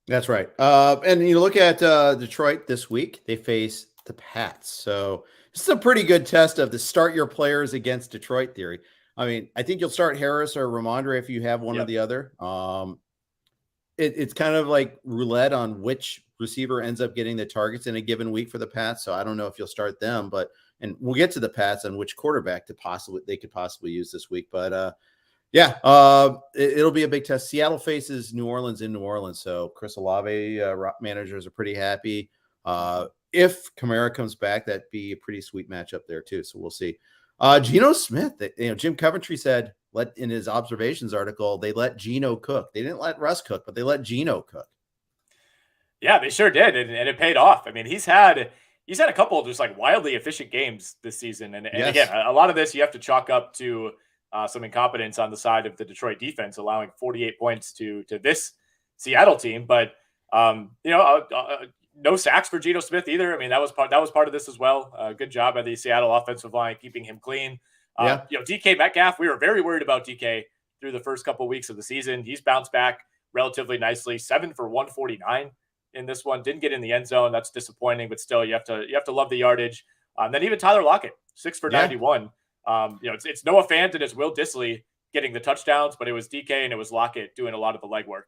Speaker 1: That's right. And you look at Detroit this week; they face the Pats. So this is a pretty good test of the start your players against Detroit theory. I mean, I think you'll start Harris or Ramondre if you have one or the other. It's kind of like roulette on which receiver ends up getting the targets in a given week for the Pats. So I don't know if you'll start them, and we'll get to the Pats and which quarterback they could possibly use this week. But it'll be a big test. Seattle faces New Orleans in New Orleans. So Chris Olave managers are pretty happy. If Kamara comes back, that'd be a pretty sweet matchup there too. So we'll see. Gino Smith, Jim Coventry said in his observations article, they let Gino cook. They didn't let Russ cook, but they let Gino cook.
Speaker 2: Yeah, they sure did, and it paid off. I mean, he's had a couple of just wildly efficient games this season, and again, a lot of this you have to chalk up to some incompetence on the side of the Detroit defense, allowing 48 points to this Seattle team. But no sacks for Gino Smith either. I mean, that was part of this as well. Good job by the Seattle offensive line keeping him clean. DK Metcalf, we were very worried about DK through the first couple of weeks of the season. He's bounced back relatively nicely, 7 for 149 in this one. Didn't get in the end zone. That's disappointing, but still you have to love the yardage. Then even Tyler Lockett, 6 for 91. It's Noah Fant and it's Will Dissly getting the touchdowns, but it was DK and it was Lockett doing a lot of the legwork.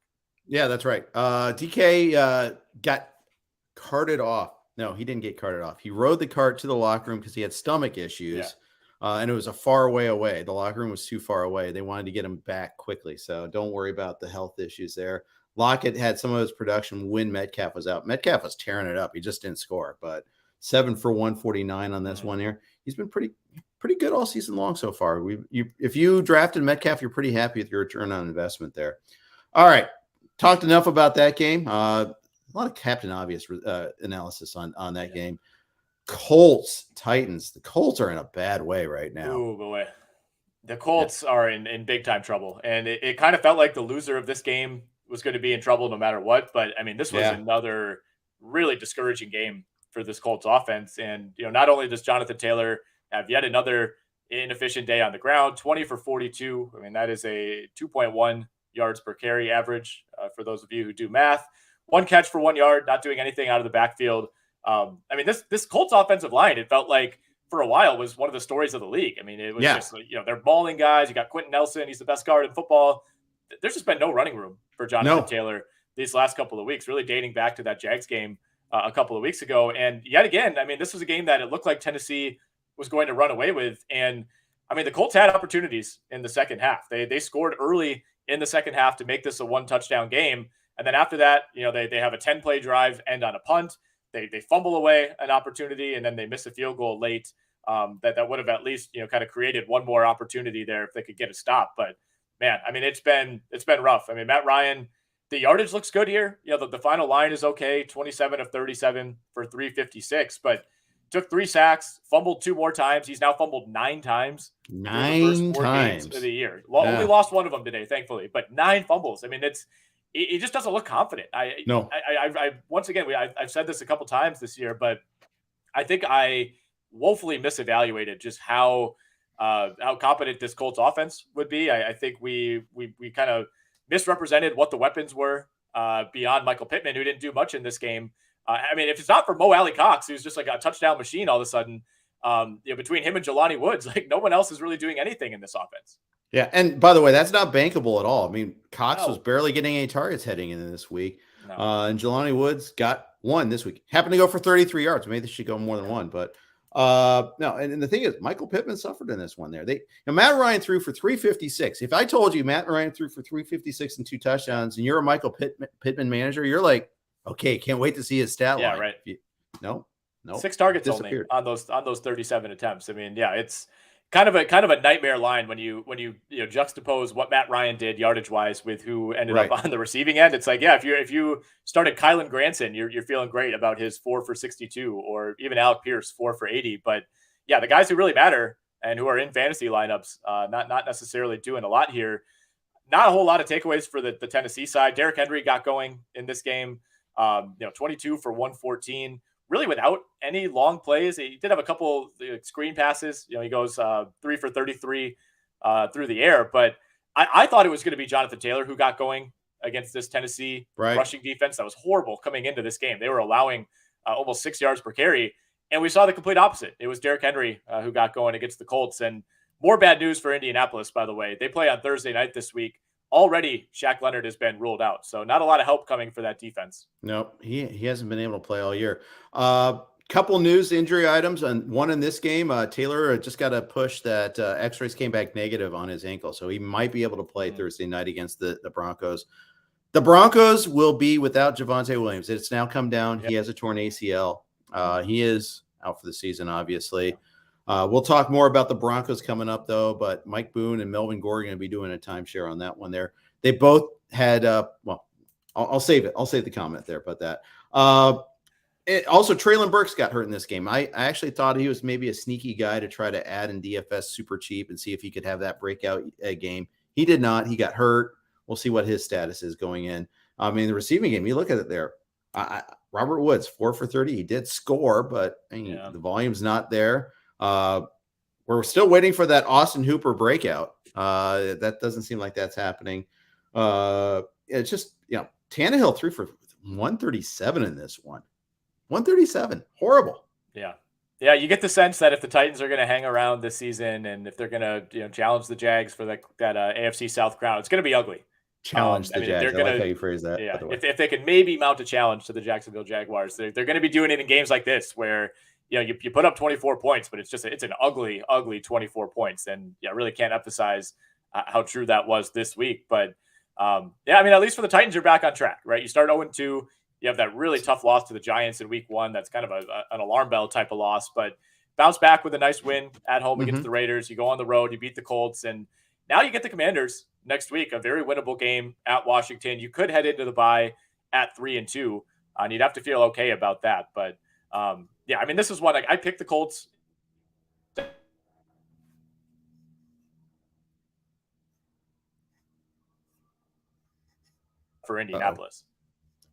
Speaker 1: Yeah, that's right. DK got carted off. No, he didn't get carted off. He rode the cart to the locker room because he had stomach issues. Yeah. And it was a far way away. The locker room was too far away. They wanted to get him back quickly. So don't worry about the health issues there. Lockett had some of his production when Metcalf was out. Metcalf was tearing it up. He just didn't score, but 7 for 149 on this one here. He's been pretty good all season long so far. If you drafted Metcalf, you're pretty happy with your return on investment there. All right. Talked enough about that game. A lot of Captain Obvious analysis on that game. Colts, Titans. The Colts are in a bad way right now.
Speaker 2: Oh, boy. The Colts are in big-time trouble. And it kind of felt like the loser of this game was going to be in trouble no matter what. But, I mean, this was another really discouraging game for this Colts offense. And, not only does Jonathan Taylor have yet another inefficient day on the ground, 20 for 42. I mean, that is a 2.1 yards per carry average for those of you who do math. 1 catch for 1 yard, not doing anything out of the backfield. I mean, this Colts offensive line, it felt like for a while was one of the stories of the league. I mean, it was just, they're mauling guys. You got Quentin Nelson. He's the best guard in football. There's just been no running room for Jonathan Taylor these last couple of weeks, really dating back to that Jags game a couple of weeks ago. And yet again, I mean, this was a game that it looked like Tennessee was going to run away with. And I mean, the Colts had opportunities in the second half. They scored early in the second half to make this a 1-touchdown game. And then after that, they have a 10-play drive end on a punt. They fumble away an opportunity, and then they miss a field goal late that would have at least, kind of created one more opportunity there if they could get a stop. But man, I mean, it's been rough. I mean, Matt Ryan, the yardage looks good here. The final line is okay, 27 of 37 for 356, but took 3 sacks, fumbled 2 more times. He's now fumbled 9 times.
Speaker 1: 9 times
Speaker 2: of the year. Only lost 1 of them today, thankfully, but 9 fumbles. I mean, he just doesn't look confident. I once again, I've said this a couple times this year, but I think I woefully misevaluated just how competent this Colts offense would be. I think we kind of misrepresented what the weapons were beyond Michael Pittman, who didn't do much in this game. I mean, if it's not for Mo Alley Cox, who's just like a touchdown machine all of a sudden, between him and Jelani Woods, like no one else is really doing anything in this offense.
Speaker 1: Yeah, and by the way, that's not bankable at all. I mean, Cox was barely getting any targets heading into this week. And Jelani Woods got 1 this week. Happened to go for 33 yards. Maybe they should go more than 1, but no. And the thing is, Michael Pittman suffered in this one there. Matt Ryan threw for 356. If I told you Matt Ryan threw for 356 and 2 touchdowns, and you're a Michael Pittman manager, you're like, okay, can't wait to see his stat line.
Speaker 2: Yeah, right.
Speaker 1: No.
Speaker 2: 6 targets only on those 37 attempts. I mean, yeah, it's kind of a nightmare line when you juxtapose what Matt Ryan did yardage wise with who ended up on the receiving end. It's like, yeah, if you started Kylan Granson, you're feeling great about his 4 for 62, or even Alec Pierce 4 for 80. But yeah, the guys who really matter and who are in fantasy lineups, not necessarily doing a lot here. Not a whole lot of takeaways for the Tennessee side. Derrick Henry got going in this game. 22 for 114. Really without any long plays. He did have a couple screen passes. He goes 3 for 33 through the air. But I thought it was going to be Jonathan Taylor who got going against this Tennessee rushing defense that was horrible coming into this game. They were allowing almost 6 yards per carry. And we saw the complete opposite. It was Derrick Henry who got going against the Colts. And more bad news for Indianapolis, by the way. They play on Thursday night this week. Already, Shaq Leonard has been ruled out. So not a lot of help coming for that defense.
Speaker 1: Nope, he hasn't been able to play all year. Couple news injury items, and one in this game. Taylor just got a push that X-rays came back negative on his ankle, so he might be able to play Thursday night against the Broncos. The Broncos will be without Javonte Williams. It's now come down. Yep. He has a torn ACL. He is out for the season, obviously. We'll talk more about the Broncos coming up, though, but Mike Boone and Melvin Gore are going to be doing a timeshare on that one there. They both had, I'll save it. I'll save the comment there about that. Also, Treylon Burks got hurt in this game. I actually thought he was maybe a sneaky guy to try to add in DFS super cheap and see if he could have that breakout game. He did not. He got hurt. We'll see what his status is going in. I mean, the receiving game, you look at it there. Robert Woods, 4 for 30. He did score, but the volume's not there. We're still waiting for that Austin Hooper breakout. That doesn't seem like that's happening. It's just, Tannehill threw for 137 in this one. 137. Horrible.
Speaker 2: Yeah. Yeah, you get the sense that if the Titans are going to hang around this season and if they're going to challenge the Jags for that AFC South crown, it's going to be ugly.
Speaker 1: Challenge the Jags. I like how you phrase that.
Speaker 2: Yeah, if they can maybe mount a challenge to the Jacksonville Jaguars, they're going to be doing it in games like this where you put up 24 points, but it's an ugly 24 points, and I really can't emphasize how true that was this week. But at least for the Titans, you're back on track, right? You start 0-2. You have that really tough loss to the Giants in week 1. That's kind of an alarm bell type of loss, but bounce back with a nice win at home against the Raiders. You go on the road, you beat the Colts, and now you get the Commanders next week, a very winnable game at Washington. You could head into the bye at 3-2, and you'd have to feel okay about that. But this is one I picked the Colts. For Indianapolis.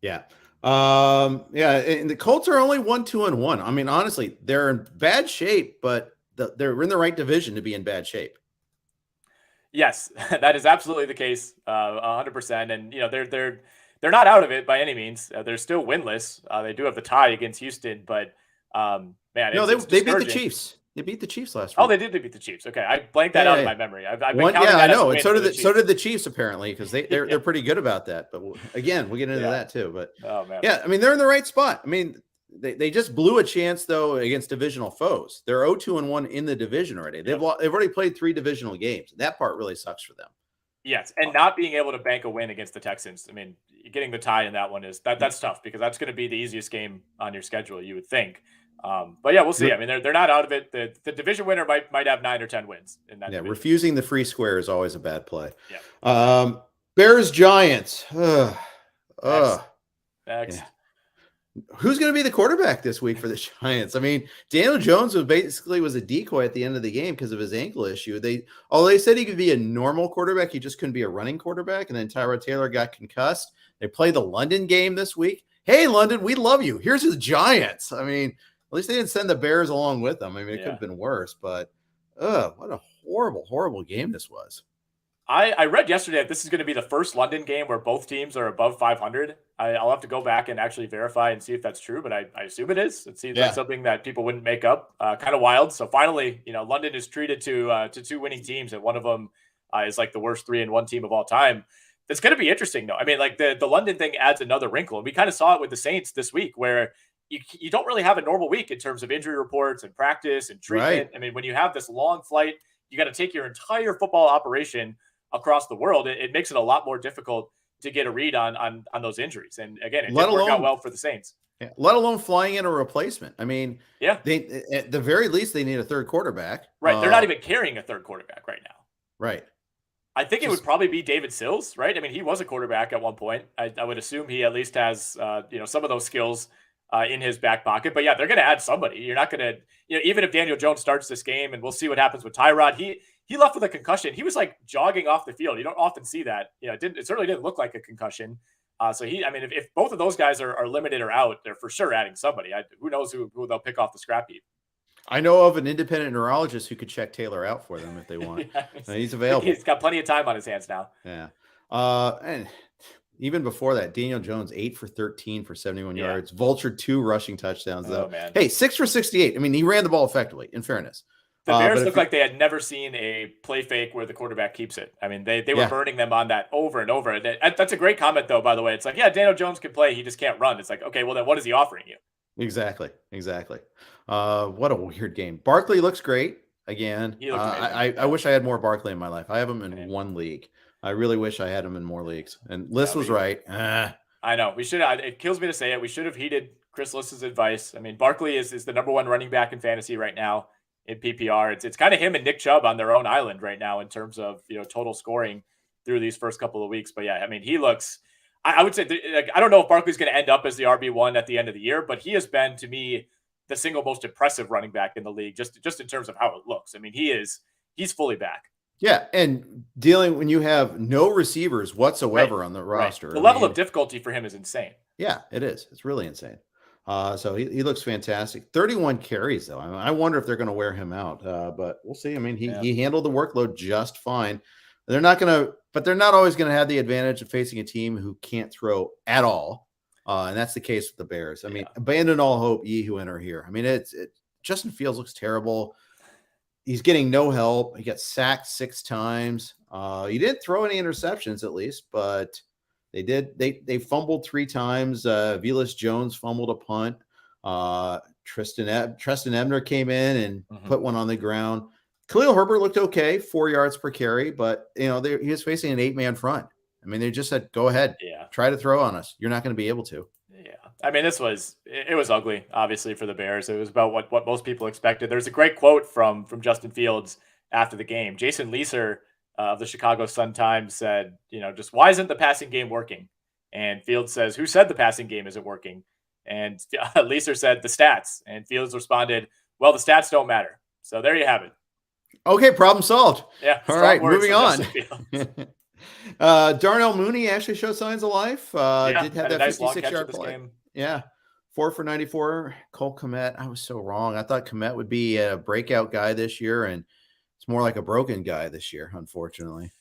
Speaker 1: Yeah. And the Colts are only 1-2-1. I mean, honestly, they're in bad shape, but they're in the right division to be in bad shape.
Speaker 2: Yes, that is absolutely the case, 100%. And they're not out of it by any means. They're still winless. They do have the tie against Houston, but
Speaker 1: they beat the Chiefs. They beat the Chiefs last week.
Speaker 2: Oh, they did beat the Chiefs. Okay, I blanked that out of my memory. I've been counting
Speaker 1: I know.
Speaker 2: And
Speaker 1: so did the Chiefs apparently, because they're pretty good about that. But again, we'll get into that too. But they're in the right spot. I mean, they just blew a chance though against divisional foes. They're 0-2-1 in the division already. They've already played 3 divisional games. That part really sucks for them.
Speaker 2: Yes, and not being able to bank a win against the Texans. I mean, getting the tie in that one that's tough, because that's going to be the easiest game on your schedule, you would think. But we'll see. I mean, they're not out of it. The division winner might have 9 or 10 wins in that. Yeah, division.
Speaker 1: Refusing the free square is always a bad play. Yeah. Bears Giants.
Speaker 2: Next.
Speaker 1: Yeah. Who's going to be the quarterback this week for the Giants? I mean, Daniel Jones was a decoy at the end of the game because of his ankle issue. They said he could be a normal quarterback. He just couldn't be a running quarterback. And then Tyrod Taylor got concussed. They play the London game this week. Hey, London, we love you. Here's the Giants. I mean, at least they didn't send the Bears along with them. I mean, it could have been worse, but what a horrible, horrible game this was.
Speaker 2: I read yesterday that this is going to be the first London game where both teams are above 500. I'll have to go back and actually verify and see if that's true, but I assume it is. It seems like something that people wouldn't make up. Kind of wild. So finally, London is treated to 2 winning teams, and one of them is like the worst 3-1 team of all time. It's going to be interesting, though. I mean, like the London thing adds another wrinkle, and we kind of saw it with the Saints this week, where you don't really have a normal week in terms of injury reports and practice and treatment. Right. I mean, when you have this long flight, you got to take your entire football operation across the world. It makes it a lot more difficult to get a read on those injuries. And again, it didn't work out well for the Saints.
Speaker 1: Yeah, let alone flying in a replacement. I mean, they at the very least they need a third quarterback.
Speaker 2: Right. They're not even carrying a third quarterback right now.
Speaker 1: Right.
Speaker 2: I think it would probably be David Sills, right? I mean, he was a quarterback at one point. I would assume he at least has some of those skills in his back pocket. But they're going to add somebody. You're not going to, even if Daniel Jones starts this game, and we'll see what happens with Tyrod. He left with a concussion. He was like jogging off the field. You don't often see that. It certainly didn't look like a concussion. If both of those guys are limited or out, they're for sure adding somebody. Who knows who they'll pick off the scrap heap.
Speaker 1: I know of an independent neurologist who could check Taylor out for them if they want. He's available.
Speaker 2: He's got plenty of time on his hands now.
Speaker 1: Yeah. And even before that, Daniel Jones 8 for 13 for 71 yards, vultured 2 rushing touchdowns though.
Speaker 2: Man.
Speaker 1: Hey, 6 for 68. I mean, he ran the ball effectively, in fairness.
Speaker 2: The Bears look like they had never seen a play fake where the quarterback keeps it. I mean, they were burning them on that over and over. That's a great comment, though, by the way. It's like, Daniel Jones can play. He just can't run. It's like, okay, well, then what is he offering you?
Speaker 1: Exactly. What a weird game. Barkley looks great again. I wish I had more Barkley in my life. I have him in one league. I really wish I had him in more leagues. And Liss was right.
Speaker 2: I know. We should. It kills me to say it. We should have heeded Chris Liss's advice. I mean, Barkley is the number 1 running back in fantasy right now in PPR. It's kind of him and Nick Chubb on their own island right now in terms of total scoring through these first couple of weeks. But I mean, he looks. I would say I don't know if Barkley's going to end up as the RB1 at the end of the year, but he has been to me the single most impressive running back in the league, just in terms of how it looks. I mean, he's fully back.
Speaker 1: Yeah, and dealing when you have no receivers whatsoever on the roster.
Speaker 2: The level of difficulty for him is insane.
Speaker 1: Yeah, it is. It's really insane. So he looks fantastic. 31 carries, though. I wonder if they're going to wear him out, but we'll see. I mean, he handled the workload just fine. They're not always going to have the advantage of facing a team who can't throw at all. And that's the case with the Bears. I mean, abandon all hope, ye who enter here. I mean, Justin Fields looks terrible. He's getting no help. He got sacked 6 times. He didn't throw any interceptions, at least, but they did. They fumbled 3 times. Velus Jones fumbled a punt. Tristan Ebner came in and put one on the ground. Khalil Herbert looked okay, 4 yards per carry, but he was facing an 8-man front. I mean, they just said, "Go ahead, try to throw on us. You're not going to be able to."
Speaker 2: Yeah, I mean, it was ugly, obviously, for the Bears. It was about what most people expected. There's a great quote from Justin Fields after the game. Jason Leeser of the Chicago Sun-Times said, just why isn't the passing game working? And Fields says, "Who said the passing game isn't working?" And Leeser said, "The stats." And Fields responded, "Well, the stats don't matter." So there you have it.
Speaker 1: Okay, problem solved.
Speaker 2: Yeah.
Speaker 1: All right, moving on. Darnell Mooney actually showed signs of life. Did have that
Speaker 2: nice
Speaker 1: 56-yard play. Game. Yeah. 4 for 94. Cole Kmet. I was so wrong. I thought Kmet would be a breakout guy this year, and it's more like a broken guy this year, unfortunately.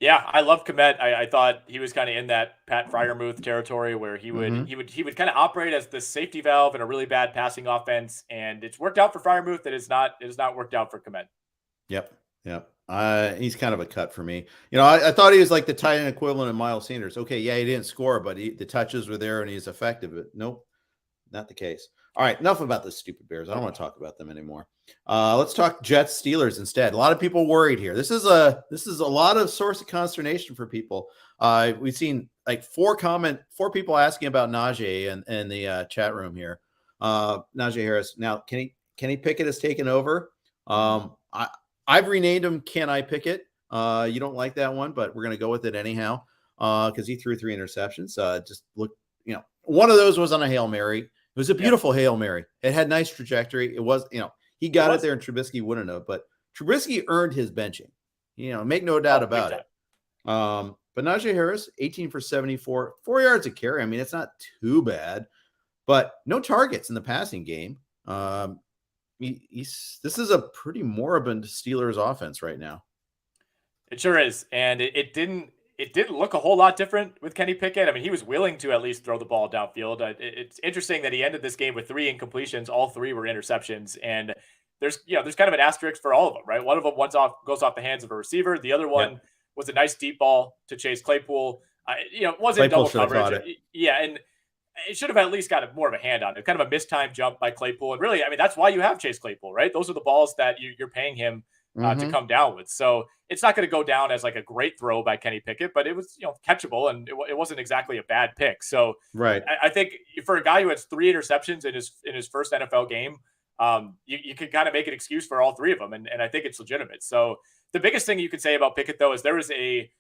Speaker 2: Yeah, I love Kmet. I thought he was kind of in that Pat Freiermuth territory where he would kind of operate as the safety valve in a really bad passing offense, and it's worked out for Freiermuth. It has not worked out for Kmet.
Speaker 1: Yep. He's kind of a cut for me. I thought he was like the tight end equivalent of Miles Sanders. Okay, yeah, he didn't score, but the touches were there and he's effective. But nope, not the case. All right, enough about the stupid Bears. I don't want to talk about them anymore. Let's talk Jets Steelers instead. A lot of people worried here. This is a lot of source of consternation for people. We've seen like 4 people asking about Naja in the chat room here. Naja Harris. Now, Kenny Pickett has taken over. I've renamed him Can I Pickett? You don't like that one, but we're going to go with it anyhow because he threw 3 interceptions. Just look, one of those was on a Hail Mary. It was a beautiful Hail Mary. It had nice trajectory. It was, he got it there and Trubisky wouldn't have, but Trubisky earned his benching, make no doubt about it. But Naja Harris, 18 for 74, 4 yards a carry. I mean, it's not too bad, but no targets in the passing game. This is a pretty moribund Steelers offense right now.
Speaker 2: It sure is. And it didn't look a whole lot different with Kenny Pickett. I mean, he was willing to at least throw the ball downfield. It's interesting that he ended this game with 3 incompletions. All 3 were interceptions. And there's kind of an asterisk for all of them, right? One of them goes off the hands of a receiver. The other one was a nice deep ball to Chase Claypool. It wasn't double coverage. Yeah. And it should have at least got more of a hand on it. Kind of a mistimed jump by Claypool. And really, I mean, that's why you have Chase Claypool, right? Those are the balls that you're paying him to come down with. So it's not going to go down as like a great throw by Kenny Pickett, but it was, catchable, and it wasn't exactly a bad pick. So
Speaker 1: right.
Speaker 2: I think for a guy who has 3 interceptions in his first NFL game, you can kind of make an excuse for all 3 of them. And I think it's legitimate. So the biggest thing you could say about Pickett, though, is there was a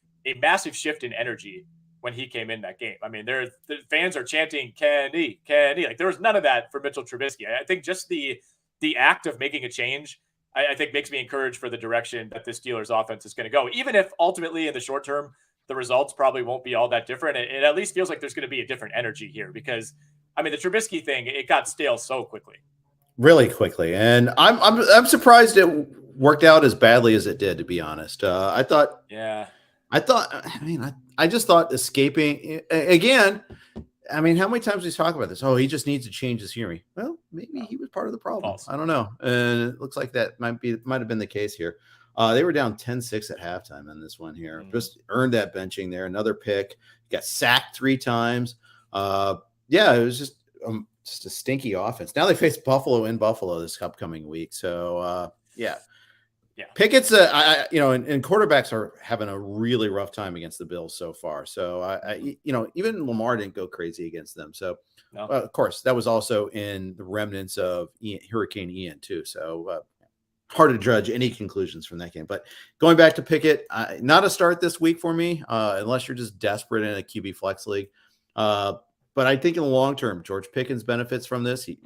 Speaker 2: massive shift in energy when he came in that game. I mean, the fans are chanting Kenny. Like there was none of that for Mitchell Trubisky. I think just the act of making a change, I think makes me encouraged for the direction that this Steelers offense is going to go. Even if ultimately in the short term, the results probably won't be all that different. It at least feels like there's going to be a different energy here because, I mean, the Trubisky thing, it got stale so quickly. Really quickly.
Speaker 1: And I'm surprised it worked out as badly as it did, to be honest. I just thought escaping again. I mean, how many times we talk about this? Oh, he just needs to change his hearing. Well, maybe he was part of the problem. False. I don't know. And it looks like that might have been the case here. They were down 10-6 at halftime in this one here. Just earned that benching there. Another pick. Got sacked 3 times. It was just a stinky offense. Now they face Buffalo in Buffalo this upcoming week. So, Yeah. Pickett's and quarterbacks are having a really rough time against the Bills so far. So even Lamar didn't go crazy against them. So of course that was also in the remnants of Hurricane Ian too. So hard to judge any conclusions from that game. But going back to Pickett, not a start this week for me unless you're just desperate in a QB flex league. But I think in the long term, George Pickens benefits from this. He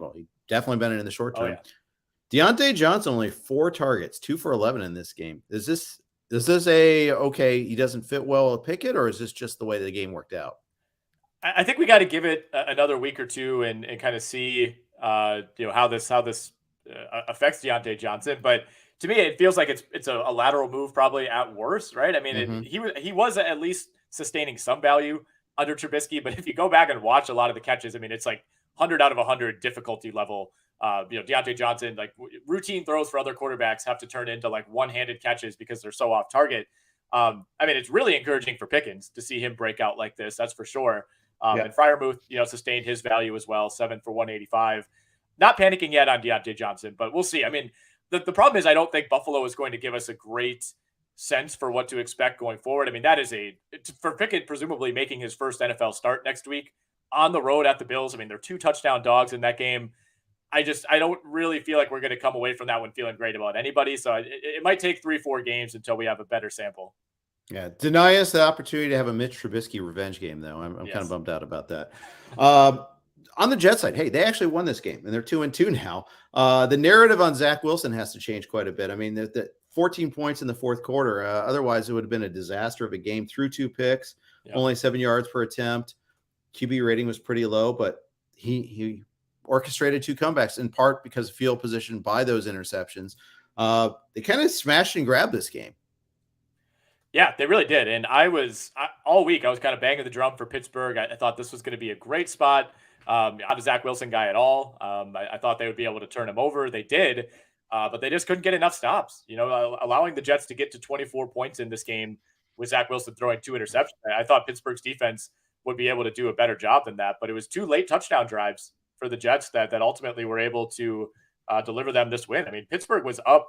Speaker 1: definitely benefit in the short term. Deontay Johnson only 4 targets, 2 for 11 in this game. Is this he doesn't fit well with Pickett, or is this just the way the game worked out?
Speaker 2: I think we got to give it another week or two and kind of see, how this affects Deontay Johnson. But to me, it feels like it's a lateral move probably at worst, right? I mean, he was at least sustaining some value under Trubisky, but if you go back and watch a lot of the catches, I mean, it's like 100 out of 100 difficulty level. Deontay Johnson, like routine throws for other quarterbacks have to turn into like one-handed catches because they're so off target. I mean, it's really encouraging for Pickens to see him break out like this. That's for sure. And Freiermuth, sustained his value as well, 7 for 185. Not panicking yet on Deontay Johnson, but we'll see. I mean, the problem is I don't think Buffalo is going to give us a great sense for what to expect going forward. I mean, that is for Pickett presumably making his first NFL start next week on the road at the Bills. I mean, they're 2 touchdown dogs in that game. I don't really feel like we're going to come away from that one feeling great about anybody. So it might take 3-4 games until we have a better sample.
Speaker 1: Yeah, deny us the opportunity to have a Mitch Trubisky revenge game, though. I'm kind of bummed out about that. On the Jets side, hey, they actually won this game, and they're 2-2 now. The narrative on Zach Wilson has to change quite a bit. I mean, the 14 points in the fourth quarter. Otherwise, it would have been a disaster of a game. Threw 2 picks, only 7 yards per attempt. QB rating was pretty low, but he orchestrated 2 comebacks, in part because of field position by those interceptions. They kind of smashed and grabbed this game.
Speaker 2: Yeah, they really did. And all week, I was kind of banging the drum for Pittsburgh. I thought this was going to be a great spot. Not a Zach Wilson guy at all. I thought they would be able to turn him over. They did, but they just couldn't get enough stops. Allowing the Jets to get to 24 points in this game with Zach Wilson throwing 2 interceptions. I thought Pittsburgh's defense would be able to do a better job than that. But it was 2 late touchdown drives for the Jets that ultimately were able to deliver them this win. I mean, Pittsburgh was up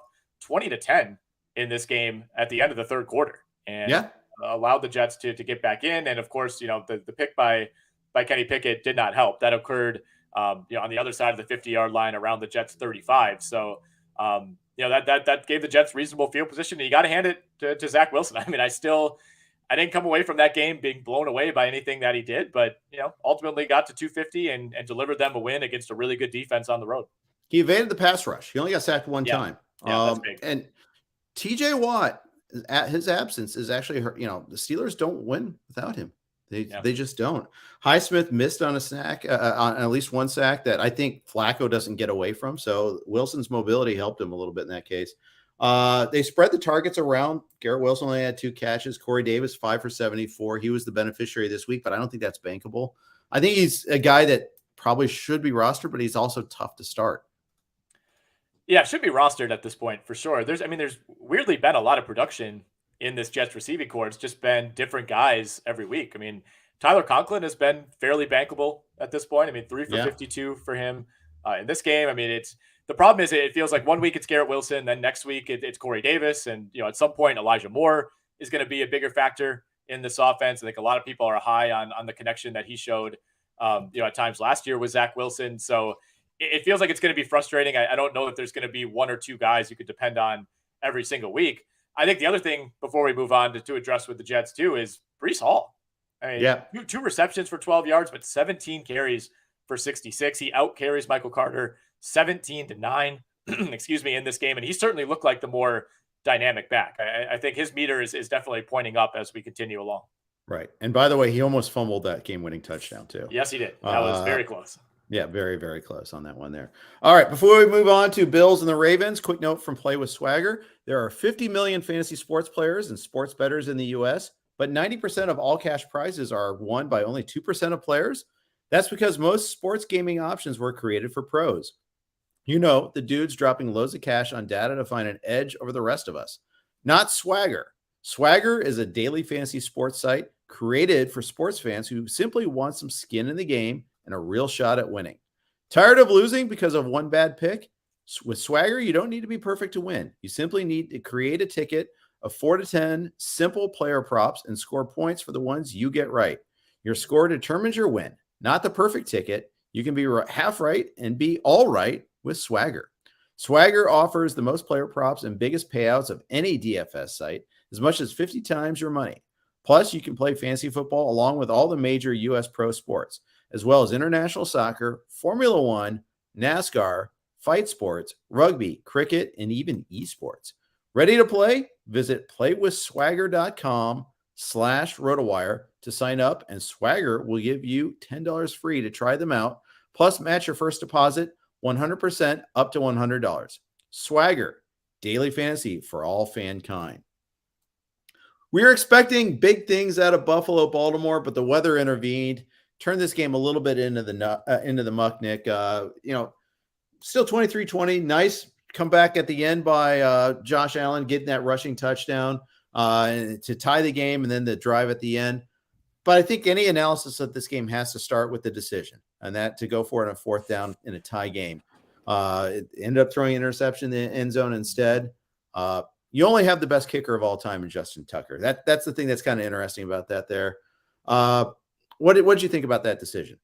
Speaker 2: 20-10 in this game at the end of the third quarter. And allowed the Jets to get back in. And of course, the pick by Kenny Pickett did not help. That occurred, on the other side of the 50-yard line around the Jets 35. So, that gave the Jets reasonable field position. And you got to hand it to Zach Wilson. I mean, I didn't come away from that game being blown away by anything that he did, but ultimately got to 250 and delivered them a win against a really good defense on the road.
Speaker 1: He evaded the pass rush. He only got sacked 1 time.
Speaker 2: Yeah, that's big.
Speaker 1: And TJ Watt, at his absence, is actually hurt. The Steelers don't win without him. They just don't. Highsmith missed on a sack, on at least 1 sack that I think Flacco doesn't get away from. So Wilson's mobility helped him a little bit in that case. They spread the targets around. Garrett Wilson only had 2 catches. Corey Davis, 5 for 74. He was the beneficiary this week, but I don't think that's bankable. I think he's a guy that probably should be rostered, but he's also tough to start.
Speaker 2: Yeah, should be rostered at this point for sure. There's weirdly been a lot of production in this Jets receiving corps. It's just been different guys every week. I mean, Tyler Conklin has been fairly bankable at this point. I mean, 3 for 52 for him in this game. I mean, the problem is it feels like 1 week it's Garrett Wilson, then next week it's Corey Davis, and at some point Elijah Moore is going to be a bigger factor in this offense. I think a lot of people are high on the connection that he showed, at times last year with Zach Wilson. So it feels like it's going to be frustrating. I don't know if there's going to be 1 or 2 guys you could depend on every single week. I think the other thing before we move on to address with the Jets too is Breece Hall. I mean, 2 receptions for 12 yards, but 17 carries for 66. He out carries Michael Carter 17-9, in this game. And he certainly looked like the more dynamic back. I think his meter is definitely pointing up as we continue along.
Speaker 1: Right. And by the way, he almost fumbled that game-winning touchdown too.
Speaker 2: Yes, he did. That was very close.
Speaker 1: Yeah, very, very close on that one there. All right, before we move on to Bills and the Ravens, quick note from Play with Swagger. There are 50 million fantasy sports players and sports bettors in the U.S., but 90% of all cash prizes are won by only 2% of players. That's because most sports gaming options were created for pros. The dudes dropping loads of cash on data to find an edge over the rest of us. Not Swagger. Swagger is a daily fantasy sports site created for sports fans who simply want some skin in the game and a real shot at winning. Tired of losing because of 1 bad pick? With Swagger, you don't need to be perfect to win. You simply need to create a ticket of 4 to 10 simple player props and score points for the ones you get right. Your score determines your win, not the perfect ticket. You can be half right and be all right with Swagger. Swagger offers the most player props and biggest payouts of any DFS site, as much as 50 times your money. Plus, you can play fantasy football along with all the major U.S. pro sports, as well as international soccer, Formula One, NASCAR, fight sports, rugby, cricket, and even esports. Ready to play? Visit playwithswagger.com/RotoWire to sign up, and Swagger will give you $10 free to try them out. Plus, match your first deposit 100% up to $100. Swagger, daily fantasy for all fankind. We were expecting big things out of Buffalo, Baltimore, but the weather intervened, turned this game a little bit into the muck, Nick. Still 23-20. Nice comeback at the end by Josh Allen, getting that rushing touchdown to tie the game, and then the drive at the end. But I think any analysis of this game has to start with the decision, and that to go for it on 4th down in a tie game. It ended up throwing an interception in the end zone instead. You only have the best kicker of all time in Justin Tucker. That's the thing that's kind of interesting about that there. What did you think about that decision?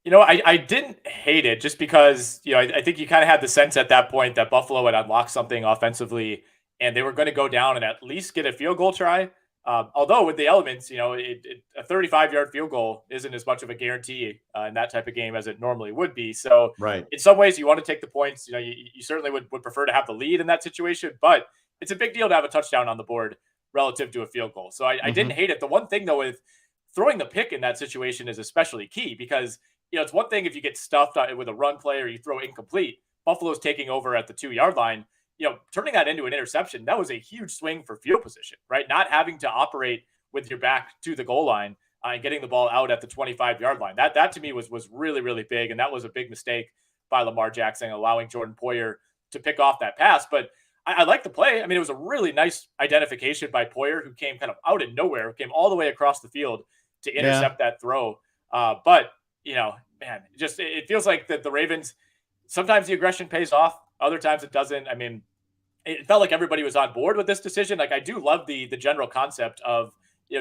Speaker 2: I didn't hate it just because, I think you kind of had the sense at that point that Buffalo had unlocked something offensively and they were going to go down and at least get a field goal try. Although with the elements, a 35-yard field goal isn't as much of a guarantee in that type of game as it normally would be. So
Speaker 1: right.
Speaker 2: In some ways you want to take the points. You certainly would prefer to have the lead in that situation, but it's a big deal to have a touchdown on the board relative to a field goal. So I didn't hate it. The one thing though with throwing the pick in that situation is especially key because, it's one thing if you get stuffed with a run play or you throw incomplete. Buffalo's taking over at the 2-yard line. Turning that into an interception, that was a huge swing for field position, right? Not having to operate with your back to the goal line and getting the ball out at the 25-yard line. That to me was really, really big. And that was a big mistake by Lamar Jackson, allowing Jordan Poyer to pick off that pass. But I like the play. I mean, it was a really nice identification by Poyer, who came kind of out of nowhere, came all the way across the field to intercept that throw. But, man, it feels like that the Ravens, sometimes the aggression pays off. Other times it doesn't. I mean, it felt like everybody was on board with this decision. Like, I do love the general concept of,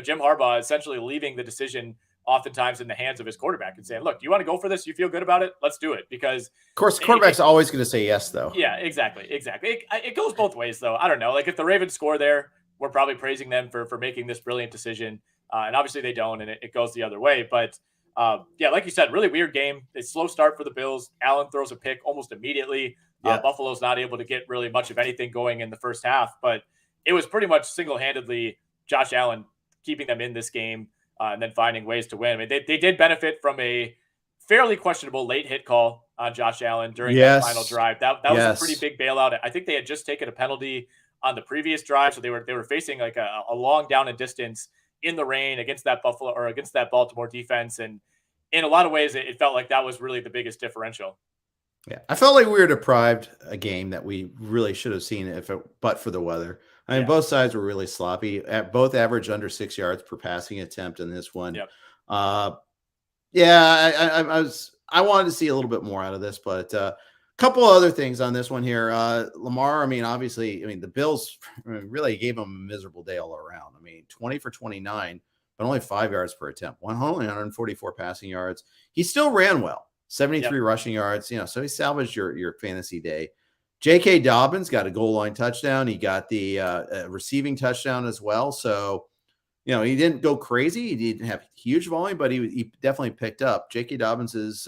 Speaker 2: Jim Harbaugh essentially leaving the decision oftentimes in the hands of his quarterback and saying, look, do you want to go for this? You feel good about it? Let's do it. Because
Speaker 1: of course, quarterback's always going to say yes, though.
Speaker 2: Yeah, exactly. It goes both ways, though. I don't know. Like, if the Ravens score there, we're probably praising them for making this brilliant decision. And obviously they don't, and it goes the other way. But like you said, really weird game. A slow start for the Bills. Allen throws a pick almost immediately. Buffalo's not able to get really much of anything going in the first half, but it was pretty much single-handedly Josh Allen keeping them in this game and then finding ways to win. I mean, they did benefit from a fairly questionable late hit call on Josh Allen during that final drive. That was a pretty big bailout. I think they had just taken a penalty on the previous drive, so they were facing like a long down and distance in the rain against that Baltimore defense. And in a lot of ways, it felt like that was really the biggest differential.
Speaker 1: Yeah, I felt like we were deprived a game that we really should have seen but for the weather. I mean, both sides were really sloppy. Both averaged under 6 yards per passing attempt in this one.
Speaker 2: Yep.
Speaker 1: I wanted to see a little bit more out of this, but a couple other things on this one here. Lamar, the Bills really gave him a miserable day all around. I mean, 20 for 29, but only 5 yards per attempt. Only 144 passing yards. He still ran well. 73 rushing yards, so he salvaged your fantasy day. J.K. Dobbins got a goal line touchdown. He got the receiving touchdown as well. So, he didn't go crazy. He didn't have huge volume, but he definitely picked up. J.K. Dobbins is,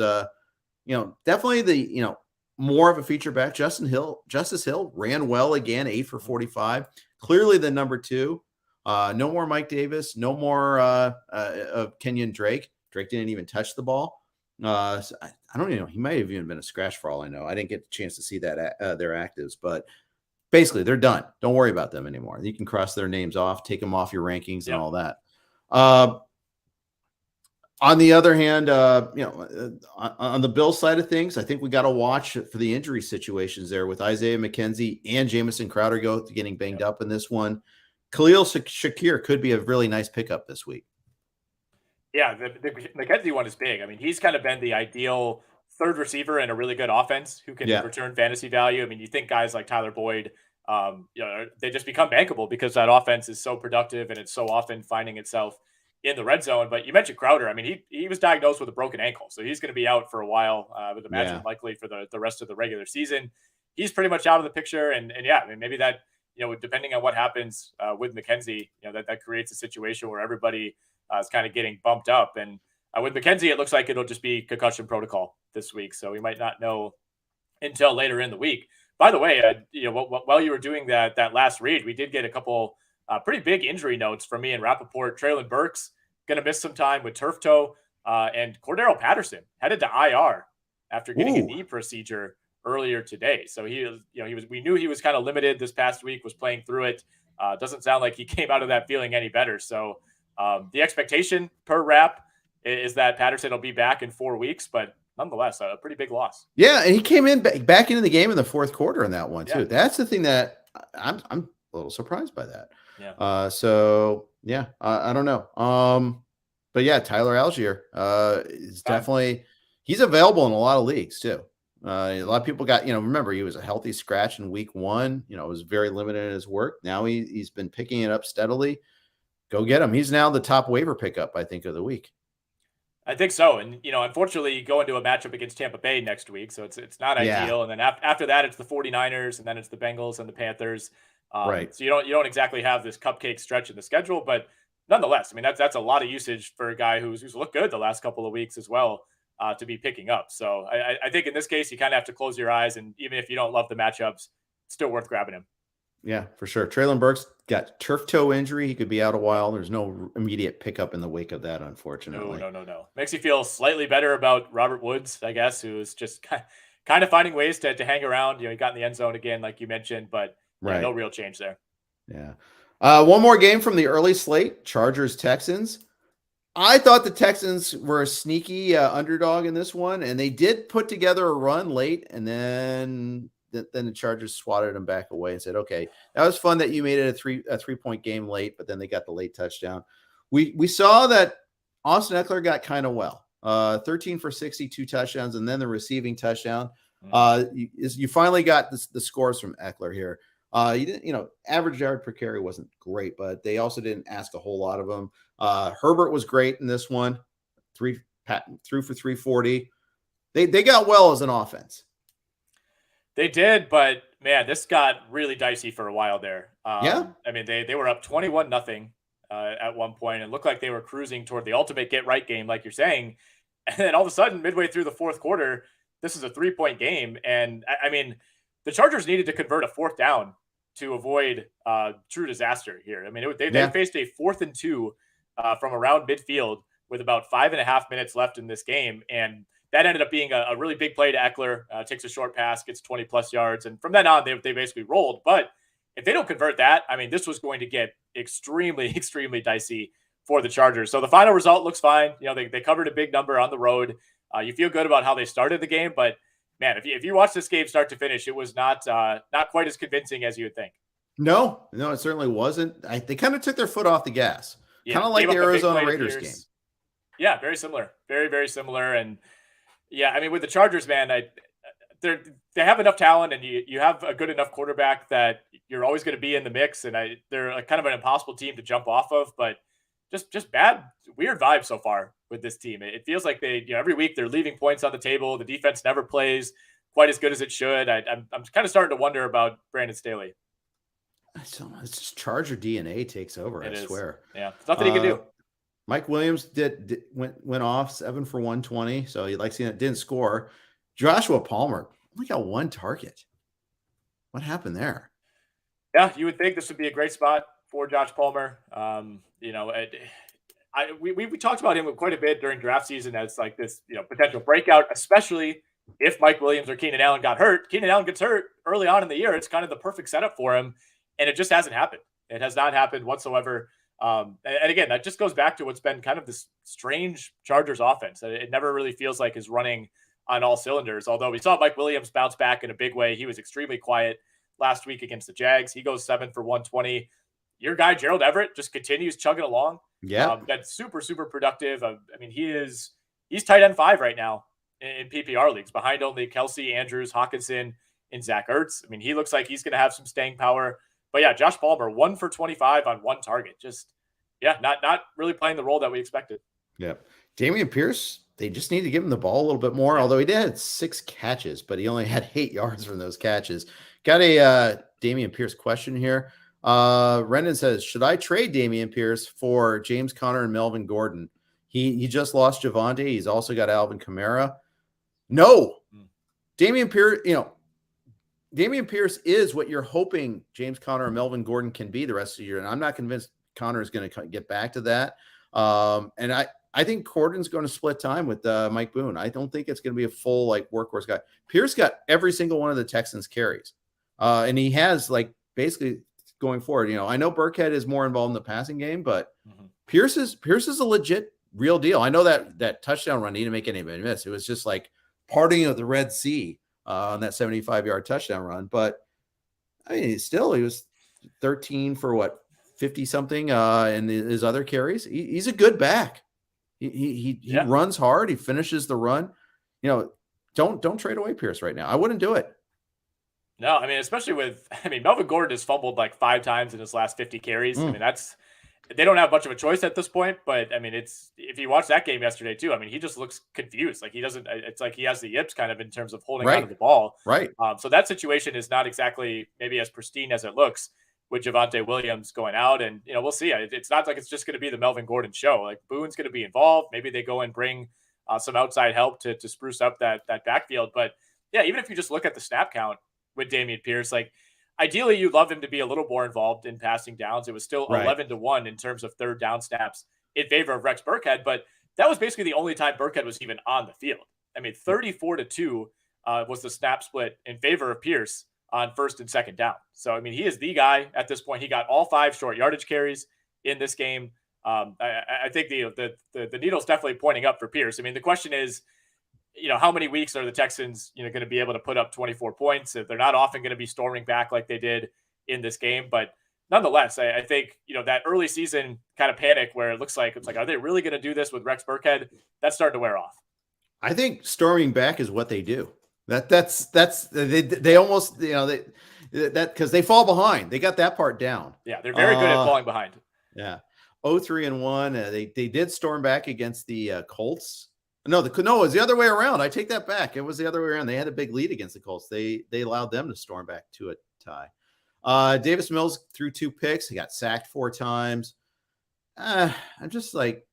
Speaker 1: definitely the, more of a feature back. Justice Hill ran well again, 8 for 45. Clearly the number 2. No more Mike Davis. No more of Kenyon Drake. Drake didn't even touch the ball. So I don't even know. He might have even been a scratch for all I know. I didn't get the chance to see that their actives, but basically they're done. Don't worry about them anymore. You can cross their names off, take them off your rankings and all that. On the other hand, on the Bills side of things, I think we got to watch for the injury situations there with Isaiah McKenzie and Jamison Crowder getting banged up in this one. Khalil Shakir could be a really nice pickup this week.
Speaker 2: Yeah, the McKenzie one is big. I mean, he's kind of been the ideal third receiver in a really good offense who can return fantasy value. I mean, you think guys like Tyler Boyd, they just become bankable because that offense is so productive and it's so often finding itself in the red zone. But you mentioned Crowder. I mean, he was diagnosed with a broken ankle, so he's going to be out for a while. I would imagine likely for the rest of the regular season. He's pretty much out of the picture. And I mean, maybe that, depending on what happens with McKenzie, that creates a situation where everybody is kind of getting bumped up. And with McKenzie, it looks like it'll just be concussion protocol this week. So we might not know until later in the week. By the way, while you were doing that last read, we did get a couple pretty big injury notes from me and Rappaport. Traylon Burks going to miss some time with turf toe. And Cordero Patterson headed to IR after getting a knee procedure earlier today. So we knew he was kind of limited this past week, was playing through it. Doesn't sound like he came out of that feeling any better. So the expectation per rap is that Patterson will be back in 4 weeks, but nonetheless, a pretty big loss.
Speaker 1: Yeah, and he came in back into the game in the fourth quarter in that one too.
Speaker 2: Yeah.
Speaker 1: That's the thing that I'm a little surprised by that.
Speaker 2: Yeah.
Speaker 1: I don't know. But yeah, Tyler Algier is definitely he's available in a lot of leagues too. A lot of people got, remember he was a healthy scratch in week 1, was very limited in his work. Now he's been picking it up steadily. Go get him. He's now the top waiver pickup, I think, of the week.
Speaker 2: I think so. And, unfortunately, you go into a matchup against Tampa Bay next week, so it's not ideal. And then after that, it's the 49ers, and then it's the Bengals and the Panthers.
Speaker 1: Right.
Speaker 2: So you don't exactly have this cupcake stretch in the schedule, but nonetheless, I mean, that's a lot of usage for a guy who's looked good the last couple of weeks as well to be picking up. So I think in this case, you kind of have to close your eyes, and even if you don't love the matchups, it's still worth grabbing him.
Speaker 1: Yeah, for sure. Traylon Burks got turf toe injury. He could be out a while. There's no immediate pickup in the wake of that, unfortunately.
Speaker 2: No. Makes you feel slightly better about Robert Woods, I guess, who's just kind of finding ways to hang around. He got in the end zone again, like you mentioned, but no real change there.
Speaker 1: Yeah. One more game from the early slate, Chargers-Texans. I thought the Texans were a sneaky underdog in this one, and they did put together a run late, and then the Chargers swatted them back away and said, okay, that was fun that you made it a 3-point game late, but then they got the late touchdown. We saw that Austin Eckler got kind of well, 13 for 62 touchdowns, and then the receiving touchdown. You finally got the scores from Eckler here. You didn't, average yard per carry wasn't great, but they also didn't ask a whole lot of them. Herbert was great in this one, threw for 340. They got well as an offense.
Speaker 2: They did, but man, this got really dicey for a while there.
Speaker 1: I
Speaker 2: mean, they were up 21-0 at one point, and looked like they were cruising toward the ultimate get-right game, like you're saying. And then all of a sudden, midway through the fourth quarter, this is a 3-point game. And I mean, the Chargers needed to convert a 4th down to avoid true disaster here. I mean, they faced a 4th and 2 from around midfield with about 5.5 minutes left in this game. And that ended up being a really big play to Eckler, takes a short pass, gets 20-plus yards. And from then on, they basically rolled. But if they don't convert that, I mean, this was going to get extremely, extremely dicey for the Chargers. So the final result looks fine. They covered a big number on the road. You feel good about how they started the game. But, man, if you watch this game start to finish, it was not quite as convincing as you would think.
Speaker 1: No, it certainly wasn't. They kind of took their foot off the gas.
Speaker 2: Yeah,
Speaker 1: kind of like the Arizona Raiders game.
Speaker 2: Yeah, very similar. Very, very similar. And, yeah, I mean, with the Chargers, man, they have enough talent, and you have a good enough quarterback that you're always going to be in the mix. And they're kind of an impossible team to jump off of, but just bad, weird vibes so far with this team. It feels like they, every week they're leaving points on the table. The defense never plays quite as good as it should. I'm kind of starting to wonder about Brandon Staley.
Speaker 1: It's just Charger DNA takes over. I swear.
Speaker 2: Yeah, it's nothing he can do.
Speaker 1: Mike Williams went off 7 for 120, so you like seeing it. Didn't score. Joshua Palmer only got 1 target. What happened there?
Speaker 2: Yeah, you would think this would be a great spot for Josh Palmer. We talked about him quite a bit during draft season as like this, potential breakout, especially if Mike Williams or Keenan Allen got hurt. Keenan Allen gets hurt early on in the year. It's kind of the perfect setup for him, and it just hasn't happened. It has not happened whatsoever. And again, that just goes back to what's been kind of this strange Chargers offense. It never really feels like is running on all cylinders. Although we saw Mike Williams bounce back in a big way. He was extremely quiet last week against the Jags. He goes 7 for 120. Your guy, Gerald Everett, just continues chugging along.
Speaker 1: Yeah.
Speaker 2: That's super, super productive. I mean, he's tight end 5 right now in PPR leagues, behind only Kelsey, Andrews, Hawkinson, and Zach Ertz. I mean, he looks like he's going to have some staying power. But yeah, Josh Palmer, 1 for 25 on 1 target. Just, not really playing the role that we expected.
Speaker 1: Yeah. Damian Pierce, they just need to give him the ball a little bit more, although he did have 6 catches, but he only had 8 yards from those catches. Got a Damian Pierce question here. Rendon says, should I trade Damian Pierce for James Conner and Melvin Gordon? He just lost Javonte. He's also got Alvin Kamara. No. Damian Pierce, Damian Pierce is what you're hoping James Conner and Melvin Gordon can be the rest of the year. And I'm not convinced Conner is going to get back to that. And I think Corden's going to split time with Mike Boone. I don't think it's going to be a full like workhorse guy. Pierce got every single one of the Texans carries. And he has like basically going forward, I know Burkhead is more involved in the passing game, but Pierce is a legit real deal. I know that touchdown run, he didn't make anybody miss. It was just like parting of the Red Sea on that 75-yard touchdown run. But I mean, he was 13 for what, 50 something in his other carries. He's a good back. He runs hard. He finishes the run. Don't trade away Pierce right now. I wouldn't do it.
Speaker 2: No, I mean, especially Melvin Gordon has fumbled like 5 times in his last 50 carries. I mean, they don't have much of a choice at this point, but I mean, if you watch that game yesterday too, I mean, he just looks confused. Like it's like he has the yips kind of in terms of holding onto the ball.
Speaker 1: Right.
Speaker 2: So that situation is not exactly maybe as pristine as it looks with Javonte Williams going out. And, we'll see. It's not like it's just going to be the Melvin Gordon show. Like Boone's going to be involved. Maybe they go and bring some outside help to spruce up that backfield. But yeah, even if you just look at the snap count with Dameon Pierce, like ideally you'd love him to be a little more involved in passing downs. It was still 11-1 in terms of third down snaps in favor of Rex Burkhead, but that was basically the only time Burkhead was even on the field. I mean, 34-2 was the snap split in favor of Pierce on first and second down. So, I mean, he is the guy at this point. He got all 5 short yardage carries in this game. I think the needle's definitely pointing up for Pierce. I mean, the question is, how many weeks are the Texans, going to be able to put up 24 points? If they're not often going to be storming back like they did in this game. But nonetheless, I think, that early season kind of panic where it's like, are they really going to do this with Rex Burkhead? That's starting to wear off.
Speaker 1: I think storming back is what they do. They almost, because they fall behind. They got that part down.
Speaker 2: Yeah, they're very good at falling behind.
Speaker 1: Yeah. 0-3-1. They did storm back against the Colts. No, it was the other way around. I take that back. It was the other way around. They had a big lead against the Colts. They allowed them to storm back to a tie. Davis Mills threw 2 picks. He got sacked 4 times. I'm just like,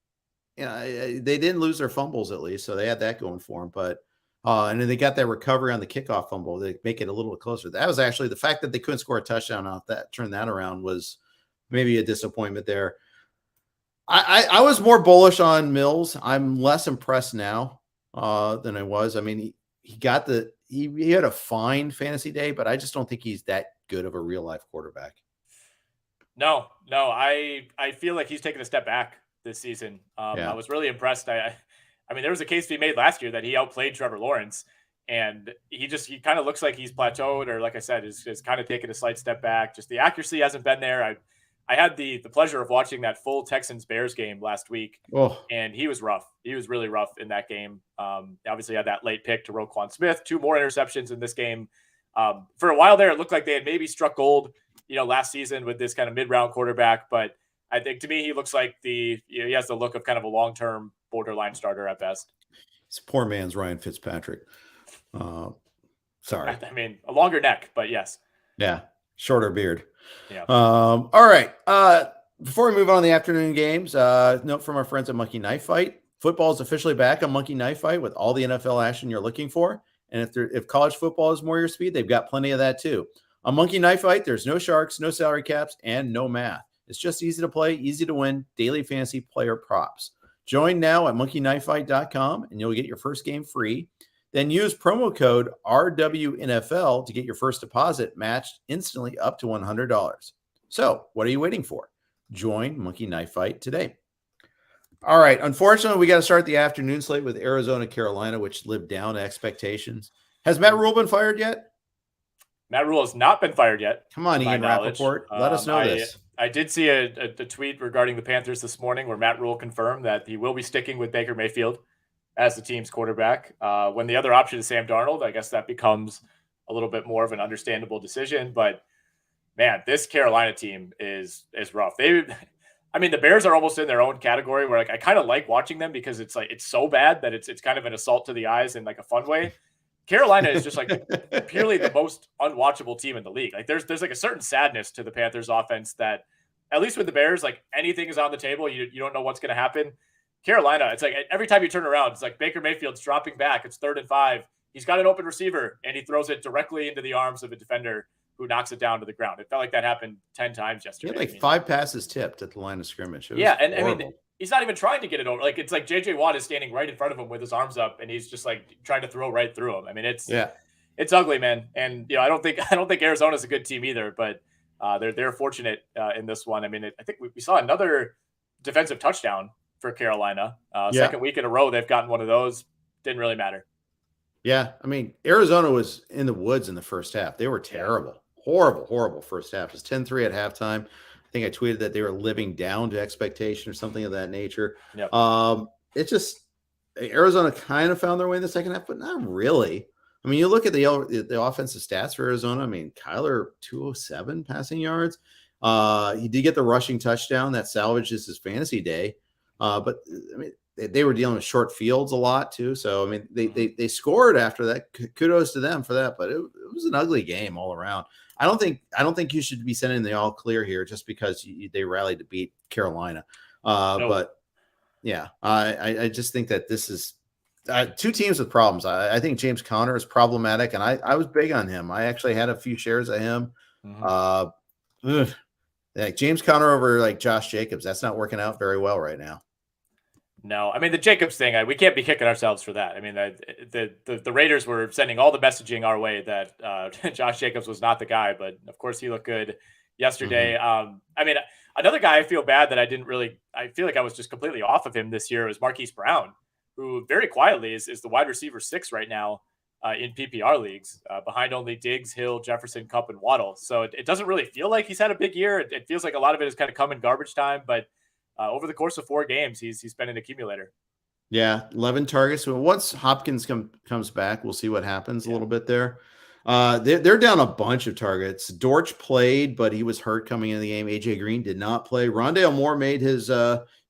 Speaker 1: they didn't lose their fumbles at least, so they had that going for them. But and then they got that recovery on the kickoff fumble. They make it a little closer. That was actually the fact that they couldn't score a touchdown off that. Turn that around was maybe a disappointment there. I was more bullish on Mills. I'm less impressed now than I was. I mean, he had a fine fantasy day, but I just don't think he's that good of a real life quarterback.
Speaker 2: No, I feel like he's taken a step back this season. I was really impressed. I mean, there was a case to be made last year that he outplayed Trevor Lawrence, and he kind of looks like he's plateaued, or like I said, is kind of taken a slight step back. Just the accuracy hasn't been there. I had the pleasure of watching that full Texans-Bears game last week, and he was rough. He was really rough in that game. Obviously had that late pick to Roquan Smith, 2 more interceptions in this game. For a while there, it looked like they had maybe struck gold, last season with this kind of mid-round quarterback. But I think to me, he looks like he has the look of kind of a long-term borderline starter at best.
Speaker 1: It's poor man's Ryan Fitzpatrick. Sorry.
Speaker 2: I mean, a longer neck, but yes.
Speaker 1: Yeah. Shorter beard.
Speaker 2: Yeah.
Speaker 1: All right. Before we move on to the afternoon games, note from our friends at Monkey Knife Fight. Football is officially back on Monkey Knife Fight with all the NFL action you're looking for. And if college football is more your speed, they've got plenty of that too. On Monkey Knife Fight, there's no sharks, no salary caps, and no math. It's just easy to play, easy to win, daily fantasy player props. Join now at monkeyknifefight.com and you'll get your first game free. Then use promo code RWNFL to get your first deposit matched instantly up to $100. So what are you waiting for? Join Monkey Knife Fight today. All right. Unfortunately, we got to start the afternoon slate with Arizona, Carolina, which lived down to expectations. Has Matt Rule been fired yet?
Speaker 2: Matt Rule has not been fired yet.
Speaker 1: Come on, Ian Rappaport. Let us know this.
Speaker 2: I did see a tweet regarding the Panthers this morning where Matt Rule confirmed that he will be sticking with Baker Mayfield as the team's quarterback. When the other option is Sam Darnold, I guess that becomes a little bit more of an understandable decision. But man, this Carolina team is rough. The Bears are almost in their own category where I kind of like watching them because it's so bad that it's kind of an assault to the eyes in like a fun way. Carolina is just like purely the most unwatchable team in the league. Like there's like a certain sadness to the Panthers offense that at least with the Bears, like anything is on the table. You don't know what's going to happen. Carolina, it's like every time you turn around, it's like Baker Mayfield's dropping back. It's 3rd and 5. He's got an open receiver and he throws it directly into the arms of a defender who knocks it down to the ground. It felt like that happened 10 times yesterday.
Speaker 1: He had 5 passes tipped at the line of scrimmage.
Speaker 2: And horrible. he's not even trying to get it over. Like, it's like JJ Watt is standing right in front of him with his arms up, and he's just like trying to throw right through him. I mean, it's ugly, man. And I don't think Arizona's a good team either, but they're fortunate in this one. I mean, I think we saw another defensive touchdown for Carolina. Second week in a row they've gotten one of those. Didn't really matter.
Speaker 1: Yeah, I mean, Arizona was in the woods in the first half. They were terrible. Horrible first half. It was 10-3 at halftime. I think I tweeted that they were living down to expectation or something of that nature.
Speaker 2: Yep.
Speaker 1: It just Arizona kind of found their way in the second half, but not really. I mean, you look at the offensive stats for Arizona. I mean, Kyler 207 passing yards. He did get the rushing touchdown that salvages his fantasy day. But I mean, they were dealing with short fields a lot too. So I mean, they scored after that. Kudos to them for that. But it was an ugly game all around. I don't think you should be sending the all clear here just because they rallied to beat Carolina.
Speaker 2: No.
Speaker 1: But yeah, I just think that this is two teams with problems. I think James Conner is problematic, and I was big on him. I actually had a few shares of him. Like James Conner over like Josh Jacobs, that's not working out very well right now.
Speaker 2: No, I mean, the Jacobs thing, we can't be kicking ourselves for that. I mean, the Raiders were sending all the messaging our way that Josh Jacobs was not the guy, but of course he looked good yesterday. I mean, another guy I feel bad that I feel like I was just completely off of him this year was Marquis Brown, who very quietly is the wide receiver 6 right now in PPR leagues, behind only Diggs, Hill, Jefferson, Kupp, and Waddle. So it doesn't really feel like he's had a big year. It feels like a lot of it has kind of come in garbage time, but over the course of 4 games, he's been an accumulator. Yeah,
Speaker 1: 11 targets. So once Hopkins comes back, we'll see what happens a little bit there. They're down a bunch of targets. Dortch played, but he was hurt coming into the game. AJ Green did not play. Rondale Moore made his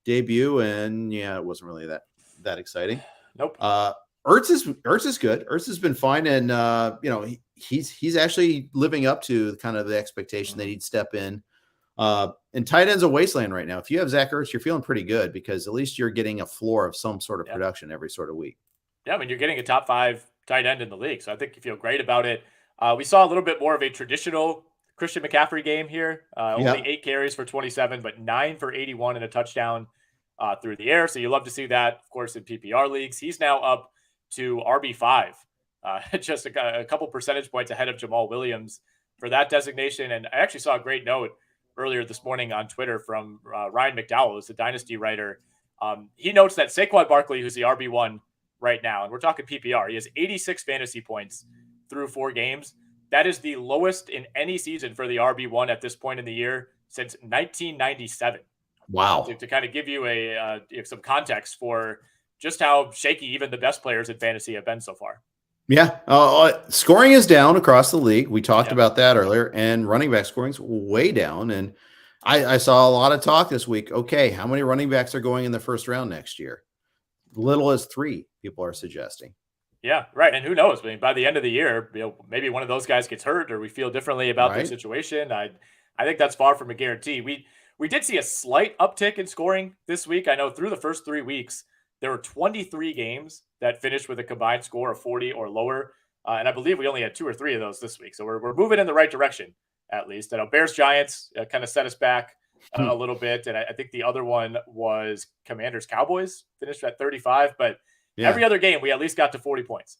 Speaker 1: debut, and it wasn't really that exciting.
Speaker 2: Nope.
Speaker 1: Ertz is good. Ertz has been fine, and he's actually living up to kind of the expectation that he'd step in. And tight end's a wasteland right now. If you have Zach Ertz, you're feeling pretty good because at least you're getting a floor of some sort of production every sort of week.
Speaker 2: Yeah, I mean, you're getting a top 5 tight end in the league, so I think you feel great about it. We saw a little bit more of a traditional Christian McCaffrey game here. Only 8 carries for 27, but 9 for 81 and a touchdown through the air. So you love to see that, of course, in PPR leagues. He's now up to RB5, just a couple percentage points ahead of Jamal Williams for that designation. And I actually saw a great note earlier this morning on Twitter from Ryan McDowell, who's the Dynasty writer. He notes that Saquon Barkley, who's the RB1 right now, and we're talking PPR, he has 86 fantasy points through 4 games. That is the lowest in any season for the RB1 at this point in the year since 1997.
Speaker 1: Wow.
Speaker 2: To kind of give you some context for just how shaky even the best players in fantasy have been so far.
Speaker 1: Yeah. Scoring is down across the league. We talked about that earlier, and running back scoring's way down. And I saw a lot of talk this week. Okay, how many running backs are going in the first round next year? Little as 3, people are suggesting.
Speaker 2: Yeah, right. And who knows? I mean, by the end of the year, maybe one of those guys gets hurt or we feel differently about their situation. I think that's far from a guarantee. We did see a slight uptick in scoring this week. I know through the first 3 weeks, there were 23 games that finished with a combined score of 40 or lower. And I believe we only had 2 or 3 of those this week. So we're moving in the right direction, at least. I know Bears-Giants kind of set us back a little bit. And I think the other one was Commanders-Cowboys, finished at 35. But every other game, we at least got to 40 points.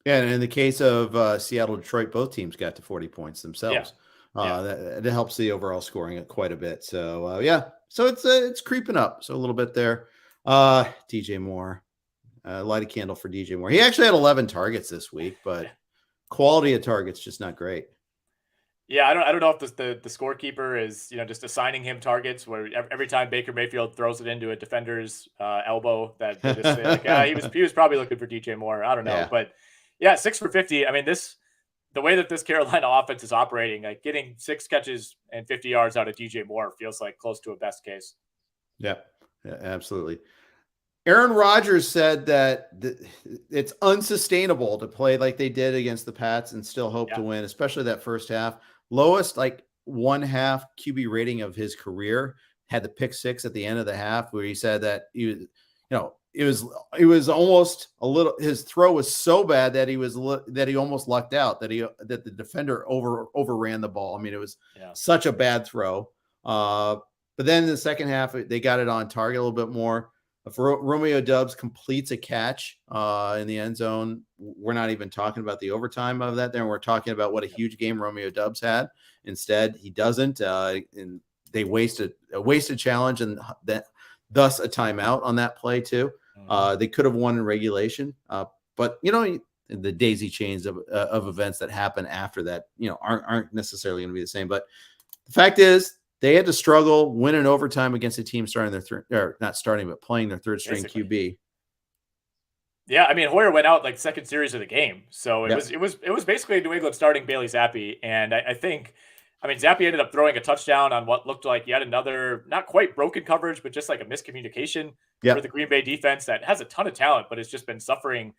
Speaker 1: Yeah, and in the case of Seattle-Detroit, both teams got to 40 points themselves. That helps the overall scoring quite a bit. So, so it's creeping up. So a little bit there. DJ Moore. Light a candle for DJ Moore. He actually had 11 targets this week, but quality of targets just not great.
Speaker 2: Yeah, I don't know if the scorekeeper is just assigning him targets where every time Baker Mayfield throws it into a defender's elbow that they just say like, he was probably looking for DJ Moore. I don't know, but 6 for 50. I mean, the way that this Carolina offense is operating, like getting 6 catches and 50 yards out of DJ Moore feels like close to a best case.
Speaker 1: Yeah, absolutely. Aaron Rodgers said that it's unsustainable to play like they did against the Pats and still hope to win, especially that first half. Lowest, like 1/2 QB rating of his career, had the pick 6 at the end of the half where he said that it was almost a little, his throw was so bad that he almost lucked out, that the defender overran the ball. I mean, it was such a bad throw. But then in the second half, they got it on target a little bit more. If Romeo Doubs completes a catch in the end zone, we're not even talking about the overtime of that there. We're talking about what a huge game Romeo Doubs had. Instead, he doesn't. And they wasted challenge and thus a timeout on that play too. They could have won in regulation. But, the daisy chains of events that happen after that, aren't necessarily going to be the same. But the fact is, they had to struggle, win in overtime against a team playing their third string QB.
Speaker 2: Yeah, I mean, Hoyer went out like second series of the game, so it was basically New England starting Bailey Zappi, and I think, Zappi ended up throwing a touchdown on what looked like yet another not quite broken coverage, but just like a miscommunication for the Green Bay defense that has a ton of talent, but has just been suffering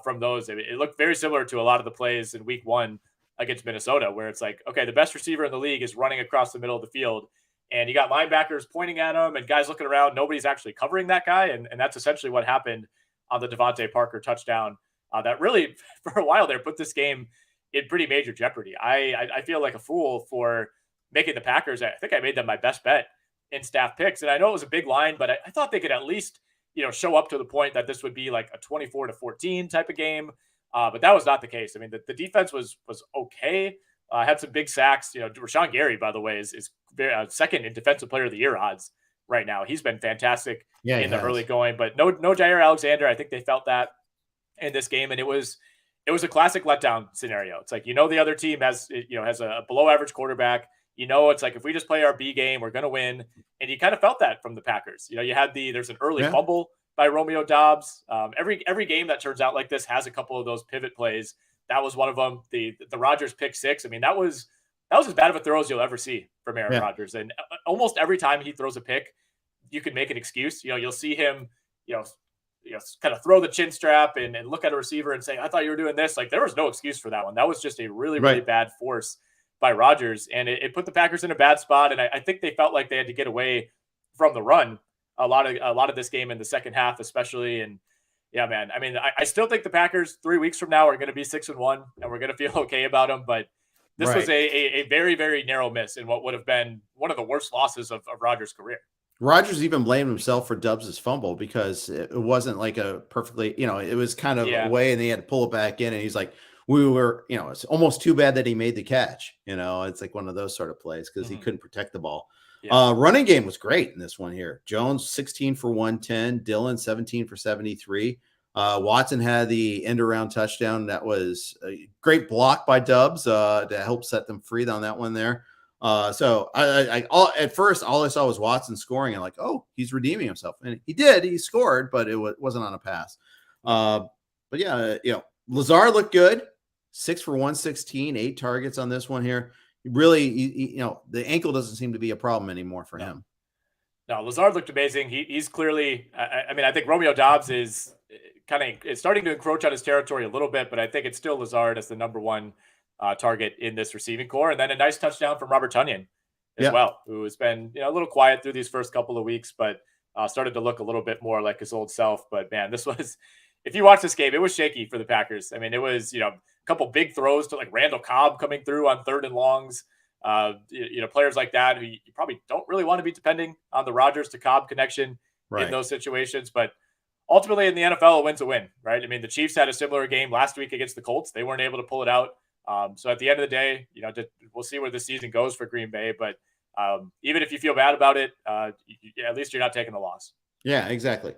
Speaker 2: from those. It looked very similar to a lot of the plays in Week 1 against Minnesota, where it's like, okay, the best receiver in the league is running across the middle of the field, and you got linebackers pointing at him and guys looking around. Nobody's actually covering that guy, and that's essentially what happened on the Devontae Parker touchdown. That really, for a while there, put this game in pretty major jeopardy. I feel like a fool for making the Packers. I think I made them my best bet in staff picks, and I know it was a big line, but I thought they could at least show up to the point that this would be like a 24-14 type of game. But that was not the case. The defense was okay. Had some big sacks. Rashawn Gary, by the way, is second in Defensive Player of the Year odds right now. He's been fantastic in the early going, but no Jair Alexander. I think they felt that in this game, and it was a classic letdown scenario. It's like, the other team has a below average quarterback. It's like, if we just play our B game, we're going to win. And you kind of felt that from the Packers. You had there's an early fumble by Romeo Doubs. Every game that turns out like this has a couple of those pivot plays. That was one of them. The Rodgers pick six. That was as bad of a throw as you'll ever see from Aaron Rodgers. And almost every time he throws a pick, you can make an excuse. You'll see him, kind of throw the chin strap and look at a receiver and say, I thought you were doing this. Like, there was no excuse for that one. That was just a really, really bad force by Rodgers. And it put the Packers in a bad spot. And I think they felt like they had to get away from the run a lot of this game in the second half, especially. And yeah, man, I still think the Packers 3 weeks from now are going to be 6-1 and we're going to feel okay about them. But this was a very, very narrow miss in what would have been one of the worst losses of Rodgers' career.
Speaker 1: Rodgers even blamed himself for Doubs' fumble because it wasn't like a perfectly, it was kind of away and they had to pull it back in. And he's like, it's almost too bad that he made the catch. It's like one of those sort of plays because he couldn't protect the ball. Running game was great in this one here. Jones 16 for 110, Dillon 17 for 73. Watson had the end around touchdown. That was a great block by Doubs to help set them free on that one there. So at first all I saw was Watson scoring and like, oh, he's redeeming himself. And he scored, but it wasn't on a pass. But yeah, Lazard looked good. 6 for 116, 8 targets on this one here. Really, the ankle doesn't seem to be a problem anymore for him.
Speaker 2: No, Lazard looked amazing. He's clearly, I think Romeo Doubs is starting to encroach on his territory a little bit, but I think it's still Lazard as the number one target in this receiving core. And then a nice touchdown from Robert Tonyan as well, who has been a little quiet through these first couple of weeks, but started to look a little bit more like his old self. But man, this was, if you watch this game, it was shaky for the Packers. It was, a couple big throws to like Randall Cobb coming through on 3rd and longs. Players like that who you probably don't really want to be depending on the Rodgers to Cobb connection in those situations. But ultimately in the NFL, a win's a win, right? The Chiefs had a similar game last week against the Colts. They weren't able to pull it out. So at the end of the day, we'll see where the season goes for Green Bay. But even if you feel bad about it, at least you're not taking the loss.
Speaker 1: Yeah, exactly.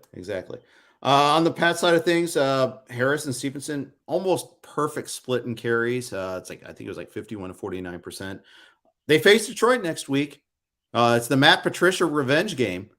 Speaker 1: On the Pat side of things, Harris and Stevenson, almost perfect split in carries. It's like, I think it was like 51 to 49%. They face Detroit next week. It's the Matt Patricia revenge game.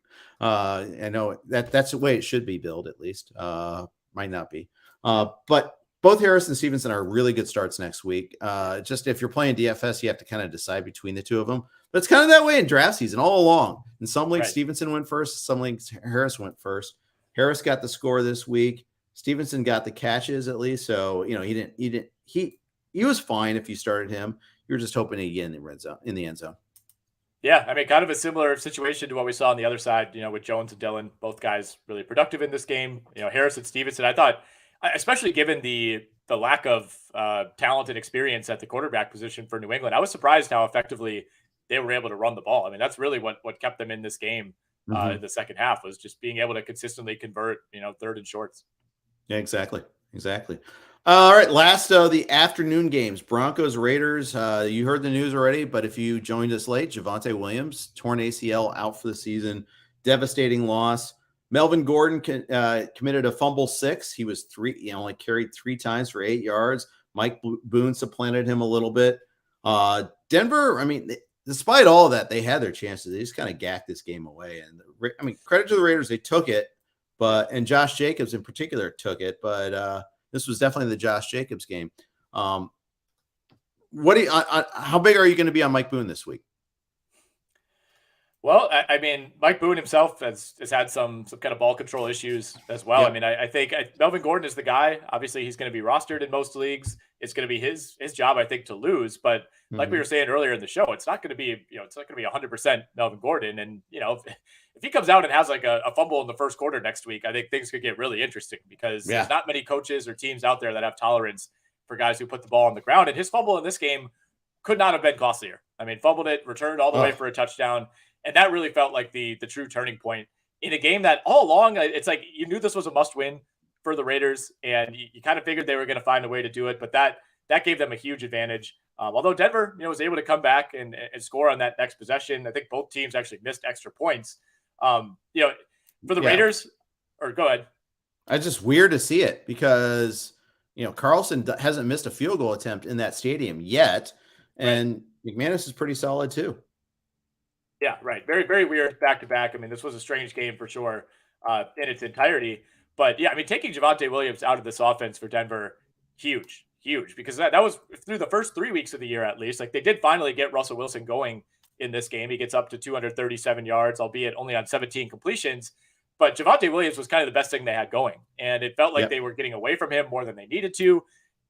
Speaker 1: I know that's the way it should be billed, at least. Might not be. But both Harris and Stevenson are really good starts next week. Just if you're playing DFS, you have to kind of decide between the two of them. But it's kind of that way in draft season all along. In some leagues, Stevenson went first. Some leagues, Harris went first. Harris got the score this week. Stevenson got the catches at least. So, he was fine if you started him. You were just hoping to get in the end zone.
Speaker 2: Yeah. Kind of a similar situation to what we saw on the other side, with Jones and Dillon, both guys really productive in this game. Harris and Stevenson, I thought, especially given the lack of talent and experience at the quarterback position for New England, I was surprised how effectively they were able to run the ball. I mean, that's really what kept them in this game in the second half, was just being able to consistently convert, third and shorts.
Speaker 1: Yeah, exactly. All right, last of the afternoon games, Broncos, Raiders. You heard the news already, but if you joined us late, Javonte Williams, torn ACL, out for the season. Devastating loss. Melvin Gordon committed a fumble 6. He was only carried 3 times for 8 yards. Mike Boone supplanted him a little bit. Denver, I mean, despite all of that, they had their chances. They just kind of gacked this game away. And I mean, credit to the Raiders, they took it, and Josh Jacobs in particular took it. But this was definitely the Josh Jacobs game. How big are you going to be on Mike Boone this week?
Speaker 2: Well, I mean, Mike Boone himself has had some kind of ball control issues as well.
Speaker 1: Yep.
Speaker 2: I mean, I think Melvin Gordon is the guy. Obviously, he's going to be rostered in most leagues. It's going to be his job, I think, to lose. But like we were saying earlier in the show, it's not going to be 100% Melvin Gordon. And if he comes out and has like a fumble in the first quarter next week, I think things could get really interesting, because there's not many coaches or teams out there that have tolerance for guys who put the ball on the ground. And his fumble in this game could not have been costlier. I mean, fumbled it, returned all the way for a touchdown. And that really felt like the true turning point in a game that all along, it's like you knew this was a must win for the Raiders, and you kind of figured they were going to find a way to do it. But that gave them a huge advantage. Although Denver, was able to come back and score on that next possession. I think both teams actually missed extra points. For the Raiders, or go ahead.
Speaker 1: It's just weird to see it, because, Carlson hasn't missed a field goal attempt in that stadium yet. And McManus is pretty solid too.
Speaker 2: Yeah, right. Very, very weird back-to-back. I mean, this was a strange game for sure in its entirety. But, yeah, I mean, taking Javonte Williams out of this offense for Denver, huge, because that was through the first 3 weeks of the year, at least. Like, they did finally get Russell Wilson going in this game. He gets up to 237 yards, albeit only on 17 completions. But Javonte Williams was kind of the best thing they had going. And it felt like they were getting away from him more than they needed to.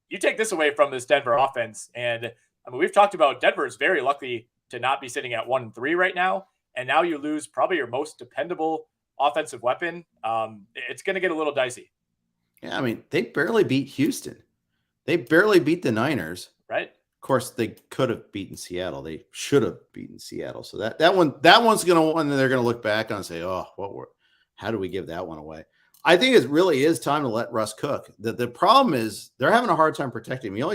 Speaker 2: You take this away from this Denver offense, and, I mean, we've talked about Denver is very lucky to not be sitting at 1-3 right now. And now you lose probably your most dependable offensive weapon. It's going to get a little dicey.
Speaker 1: Yeah, I mean, they barely beat Houston. They barely beat the Niners.
Speaker 2: Right.
Speaker 1: Of course, they could have beaten Seattle. They should have beaten Seattle. So that one's going to one that they're going to look back on and say, oh, how do we give that one away? I think it really is time to let Russ cook. The problem is they're having a hard time protecting him.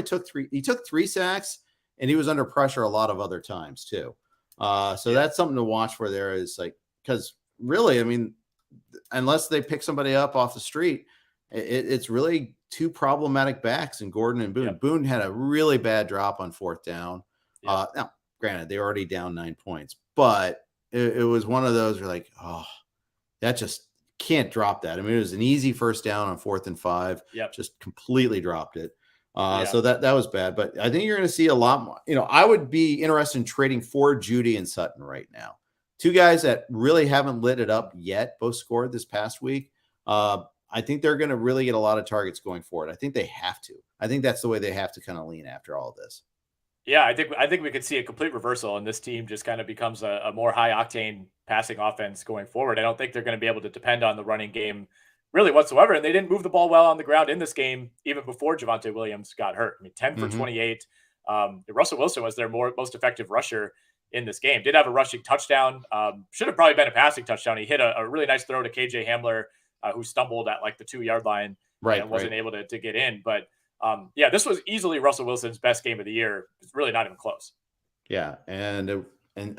Speaker 1: He took 3 sacks. And he was under pressure a lot of other times too. So that's something to watch for there, is like, because really, I mean, unless they pick somebody up off the street, it's really 2 problematic backs in Gordon and Boone. Boone had a really bad drop on 4th down. Now, granted, they were already down 9 points, but it was one of those where like, oh, that just can't drop that. I mean, it was an easy first down on 4th and 5. Just completely dropped it. So that was bad, but I think you're going to see a lot more. I would be interested in trading for Judy and Sutton right now. 2 guys that really haven't lit it up yet. Both scored this past week. I think they're going to really get a lot of targets going forward. I think they have to. I think that's the way they have to kind of lean after all of this.
Speaker 2: Yeah, I think we could see a complete reversal, and this team just kind of becomes a more high octane passing offense going forward. I don't think they're going to be able to depend on the running game really whatsoever. And they didn't move the ball well on the ground in this game, even before Javonte Williams got hurt. I mean, 10 for 28. Russell Wilson was their most effective rusher in this game. Did have a rushing touchdown. Should have probably been a passing touchdown. He hit a really nice throw to KJ Hamler, who stumbled at like the 2-yard line and wasn't able to get in. But this was easily Russell Wilson's best game of the year. It's really not even close.
Speaker 1: Yeah. And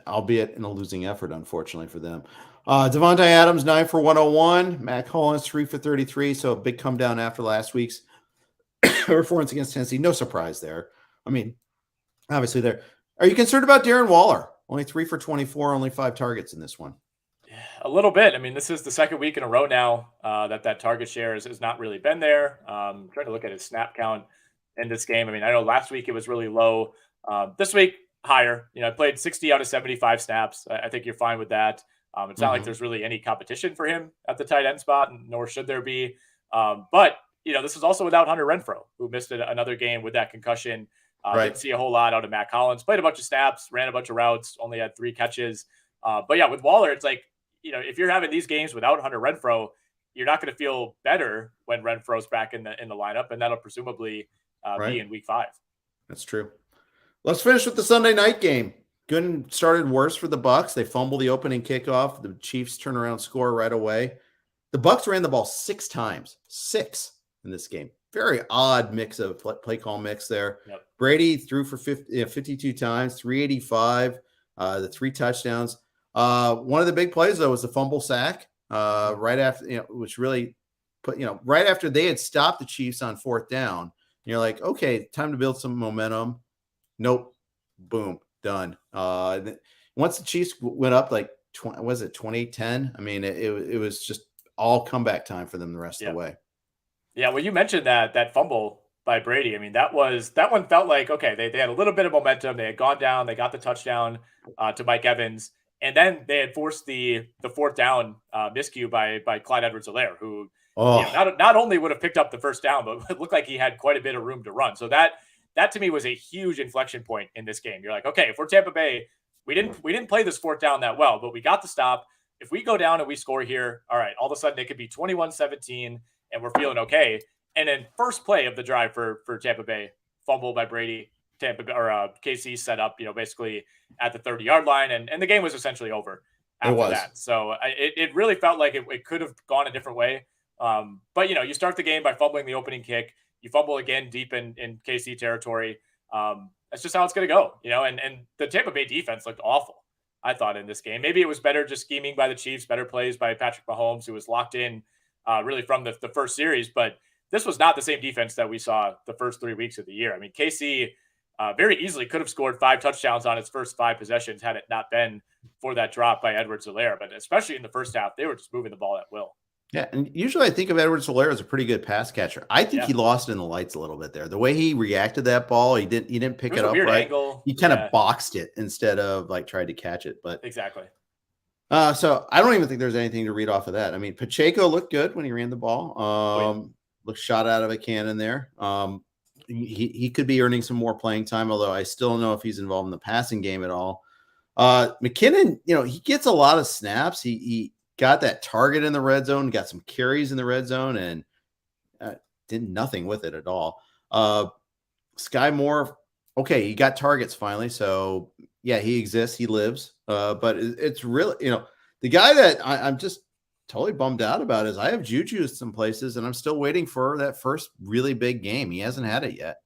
Speaker 1: albeit in a losing effort, unfortunately for them. Devontae Adams, 9 for 101. Matt Collins, 3 for 33. So a big come down after last week's performance against Tennessee. No surprise there. I mean, obviously there. Are you concerned about Darren Waller? Only 3 for 24, only 5 targets in this one.
Speaker 2: A little bit. I mean, this is the second week in a row now that target share has not really been there. I'm trying to look at his snap count in this game. I mean, I know last week it was really low. This week, higher. I played 60 out of 75 snaps. I think you're fine with that. It's not like there's really any competition for him at the tight end spot, nor should there be. But, this is also without Hunter Renfrow, who missed another game with that concussion. Didn't see a whole lot out of Matt Collins. Played a bunch of snaps, ran a bunch of routes, only had 3 catches. But, yeah, with Waller, it's like, if you're having these games without Hunter Renfrow, you're not going to feel better when Renfro's back in the lineup, and that'll presumably be in week 5.
Speaker 1: That's true. Let's finish with the Sunday night game. Good started worse for the Bucs. They fumble the opening kickoff. The Chiefs turn around, score right away. The Bucs ran the ball 6 times, 6 in this game. Very odd mix of play call mix there.
Speaker 2: Yep.
Speaker 1: Brady threw for 52 times, 385, the 3 touchdowns. One of the big plays though was the fumble sack right after, which really put, right after they had stopped the Chiefs on 4th down. And you're like, okay, time to build some momentum. Nope. Boom. Done. Once the Chiefs went up like 28-10? I mean, it was just all comeback time for them the rest of the way.
Speaker 2: Yeah, well, you mentioned that fumble by Brady. I mean, that one felt like, okay, they had a little bit of momentum. They had gone down. They got the touchdown to Mike Evans. And then they had forced the 4th down miscue by Clyde Edwards-Helaire, who not only would have picked up the first down, but it looked like he had quite a bit of room to run. So that to me was a huge inflection point in this game. You're like, okay, if we're Tampa Bay, we didn't play this 4th down that well, but we got the stop. If we go down and we score here, all right, all of a sudden it could be 21-17 and we're feeling okay. And then first play of the drive for Tampa Bay, fumble by Brady, KC set up, basically at the 30-yard line, and the game was essentially over after that. So it really felt like it could have gone a different way. But you start the game by fumbling the opening kick. You fumble again deep in KC territory. That's just how it's going to go, and the Tampa Bay defense looked awful, I thought, in this game. Maybe it was better just scheming by the Chiefs, better plays by Patrick Mahomes, who was locked in really from the first series. But this was not the same defense that we saw the first 3 weeks of the year. I mean, KC very easily could have scored 5 touchdowns on its first 5 possessions had it not been for that drop by Edwards-Helaire. But especially in the first half, they were just moving the ball at will.
Speaker 1: Yeah, and usually I think of Edwards-Helaire as a pretty good pass catcher. I think he lost in the lights a little bit there. The way he reacted to that ball, he didn't pick it up right.
Speaker 2: Angle.
Speaker 1: He kind of boxed it instead of tried to catch it. But
Speaker 2: exactly.
Speaker 1: So I don't even think there's anything to read off of that. I mean, Pacheco looked good when he ran the ball. Looked shot out of a cannon there. He could be earning some more playing time, although I still don't know if he's involved in the passing game at all. McKinnon, he gets a lot of snaps. He got that target in the red zone, got some carries in the red zone, and did nothing with it at all. Sky Moore, okay, he got targets finally. So, yeah, he exists. He lives. But it's really, the guy that I'm just totally bummed out about is I have Juju some places, and I'm still waiting for that first really big game. He hasn't had it yet.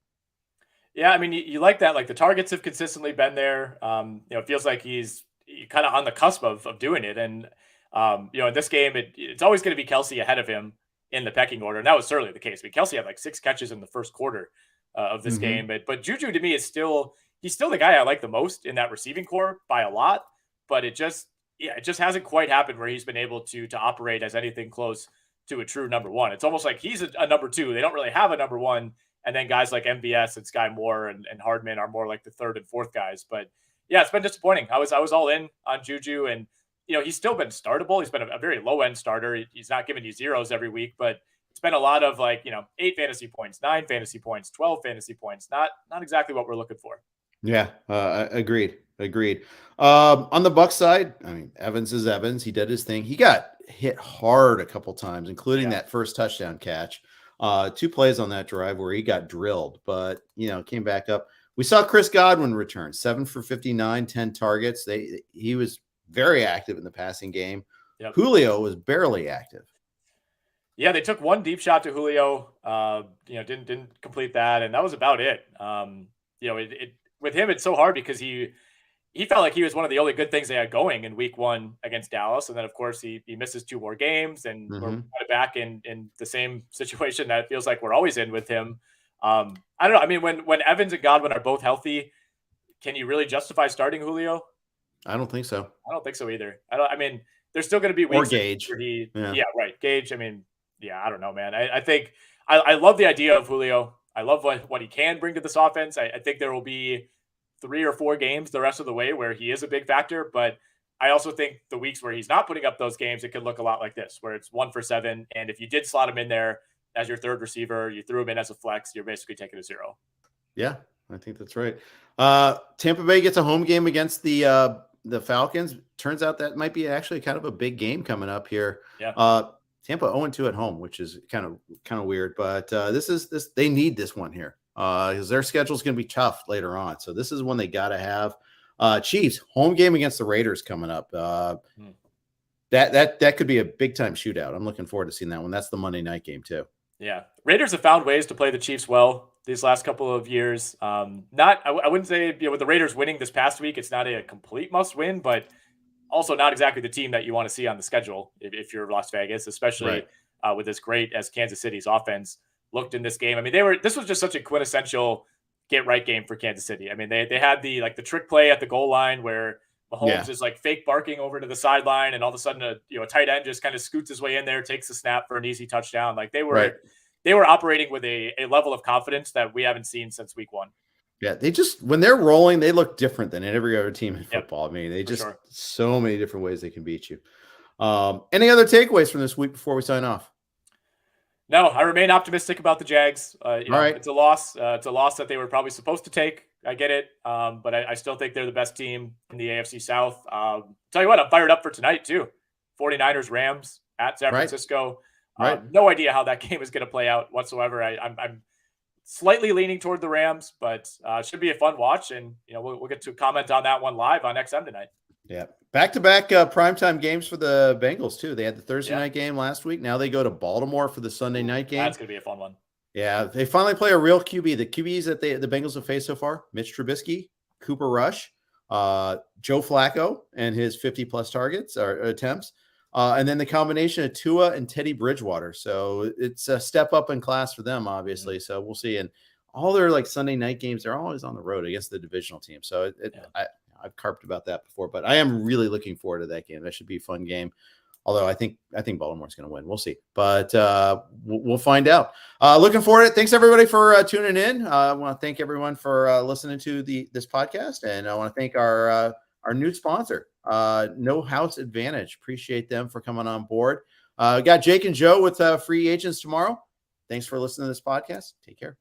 Speaker 2: Yeah, I mean, you like that. Like, the targets have consistently been there. It feels like he's kind of on the cusp of doing it. And, in this game, it's always going to be Kelsey ahead of him in the pecking order. And that was certainly the case. I mean, Kelsey had like 6 catches in the first quarter of this game. But Juju, to me, he's still the guy I like the most in that receiving core by a lot. But it just hasn't quite happened where he's been able to operate as anything close to a true number 1. It's almost like he's a number 2. They don't really have a number 1. And then guys like MVS and Sky Moore and Hardman are more like the 3rd and 4th guys. But yeah, it's been disappointing. I was all in on Juju, and he's still been startable. He's been a very low end starter. He's not giving you zeros every week, but it's been a lot of 8 fantasy points, 9 fantasy points, 12 fantasy points. Not exactly what we're looking for.
Speaker 1: Yeah, agreed. On the Bucs side, I mean, Evans is Evans. He did his thing. He got hit hard a couple times, including that first touchdown catch. 2 plays on that drive where he got drilled, but came back up. We saw Chris Godwin return, 7 for 59, 10 targets. He was very active in the passing game. Yep. Julio was barely active.
Speaker 2: Yeah, they took 1 deep shot to Julio. Didn't complete that, and that was about it. With him, it's so hard because he felt like he was one of the only good things they had going in week 1 against Dallas. And then, of course, he misses 2 more games, and we're kind of back in the same situation that it feels like we're always in with him. I don't know. I mean, when Evans and Godwin are both healthy, can you really justify starting Julio?
Speaker 1: I don't think so.
Speaker 2: I don't think so either. I mean, there's still going to be weeks
Speaker 1: or Gage.
Speaker 2: Where right. Gage. I mean, I don't know, man. I think I love the idea of Julio. I love what he can bring to this offense. I think there will be 3 or 4 games the rest of the way where he is a big factor, but I also think the weeks where he's not putting up those games, it could look a lot like this, where it's 1 for 7. And if you did slot him in there as your 3rd receiver, you threw him in as a flex, you're basically taking a 0.
Speaker 1: Yeah, I think that's right. Tampa Bay gets a home game against the Falcons. Turns out that might be actually kind of a big game coming up here.
Speaker 2: Yeah.
Speaker 1: Tampa 0-2 at home, which is kind of weird, but they need this one here because their schedule is going to be tough later on. So this is one they got to have. Chiefs home game against the Raiders coming up. That could be a big time shootout. I'm looking forward to seeing that one. That's the Monday night game too.
Speaker 2: Yeah, Raiders have found ways to play the Chiefs well these last couple of years. I wouldn't say with the Raiders winning this past week, it's not a complete must win, but also not exactly the team that you want to see on the schedule if you're Las Vegas, especially with as great as Kansas City's offense looked in this game. I mean, this was just such a quintessential get right game for Kansas City. I mean, they had the trick play at the goal line where Mahomes is like fake barking over to the sideline, and all of a sudden a tight end just kind of scoots his way in there, takes the snap for an easy touchdown. Like they were operating with a level of confidence that we haven't seen since week 1.
Speaker 1: Yeah, when they're rolling, they look different than every other team in football. I mean, they just so many different ways they can beat you. Any other takeaways from this week before we sign off?
Speaker 2: No, I remain optimistic about the Jags.
Speaker 1: Right.
Speaker 2: It's a loss. It's a loss that they were probably supposed to take. I get it. But I still think they're the best team in the AFC South. Tell you what, I'm fired up for tonight too. 49ers, Rams at San Francisco. No idea how that game is going to play out whatsoever. I'm slightly leaning toward the Rams, but it should be a fun watch. And, we'll get to comment on that one live on XM tonight.
Speaker 1: Yeah. Back-to-back primetime games for the Bengals too. They had the Thursday night game last week. Now they go to Baltimore for the Sunday night game.
Speaker 2: That's going to be a fun one.
Speaker 1: Yeah, they finally play a real QB. The QBs that the Bengals have faced so far: Mitch Trubisky, Cooper Rush, Joe Flacco, and his 50-plus targets or attempts, and then the combination of Tua and Teddy Bridgewater. So it's a step up in class for them, obviously. So we'll see. And all their Sunday night games, they're always on the road against the divisional team. So I've carped about that before, but I am really looking forward to that game. That should be a fun game. Although I think Baltimore's going to win. We'll see. But we'll find out. Looking forward to it. Thanks, everybody, for tuning in. I want to thank everyone for listening to this podcast. And I want to thank our new sponsor, No House Advantage. Appreciate them for coming on board. Got Jake and Joe with free agents tomorrow. Thanks for listening to this podcast. Take care.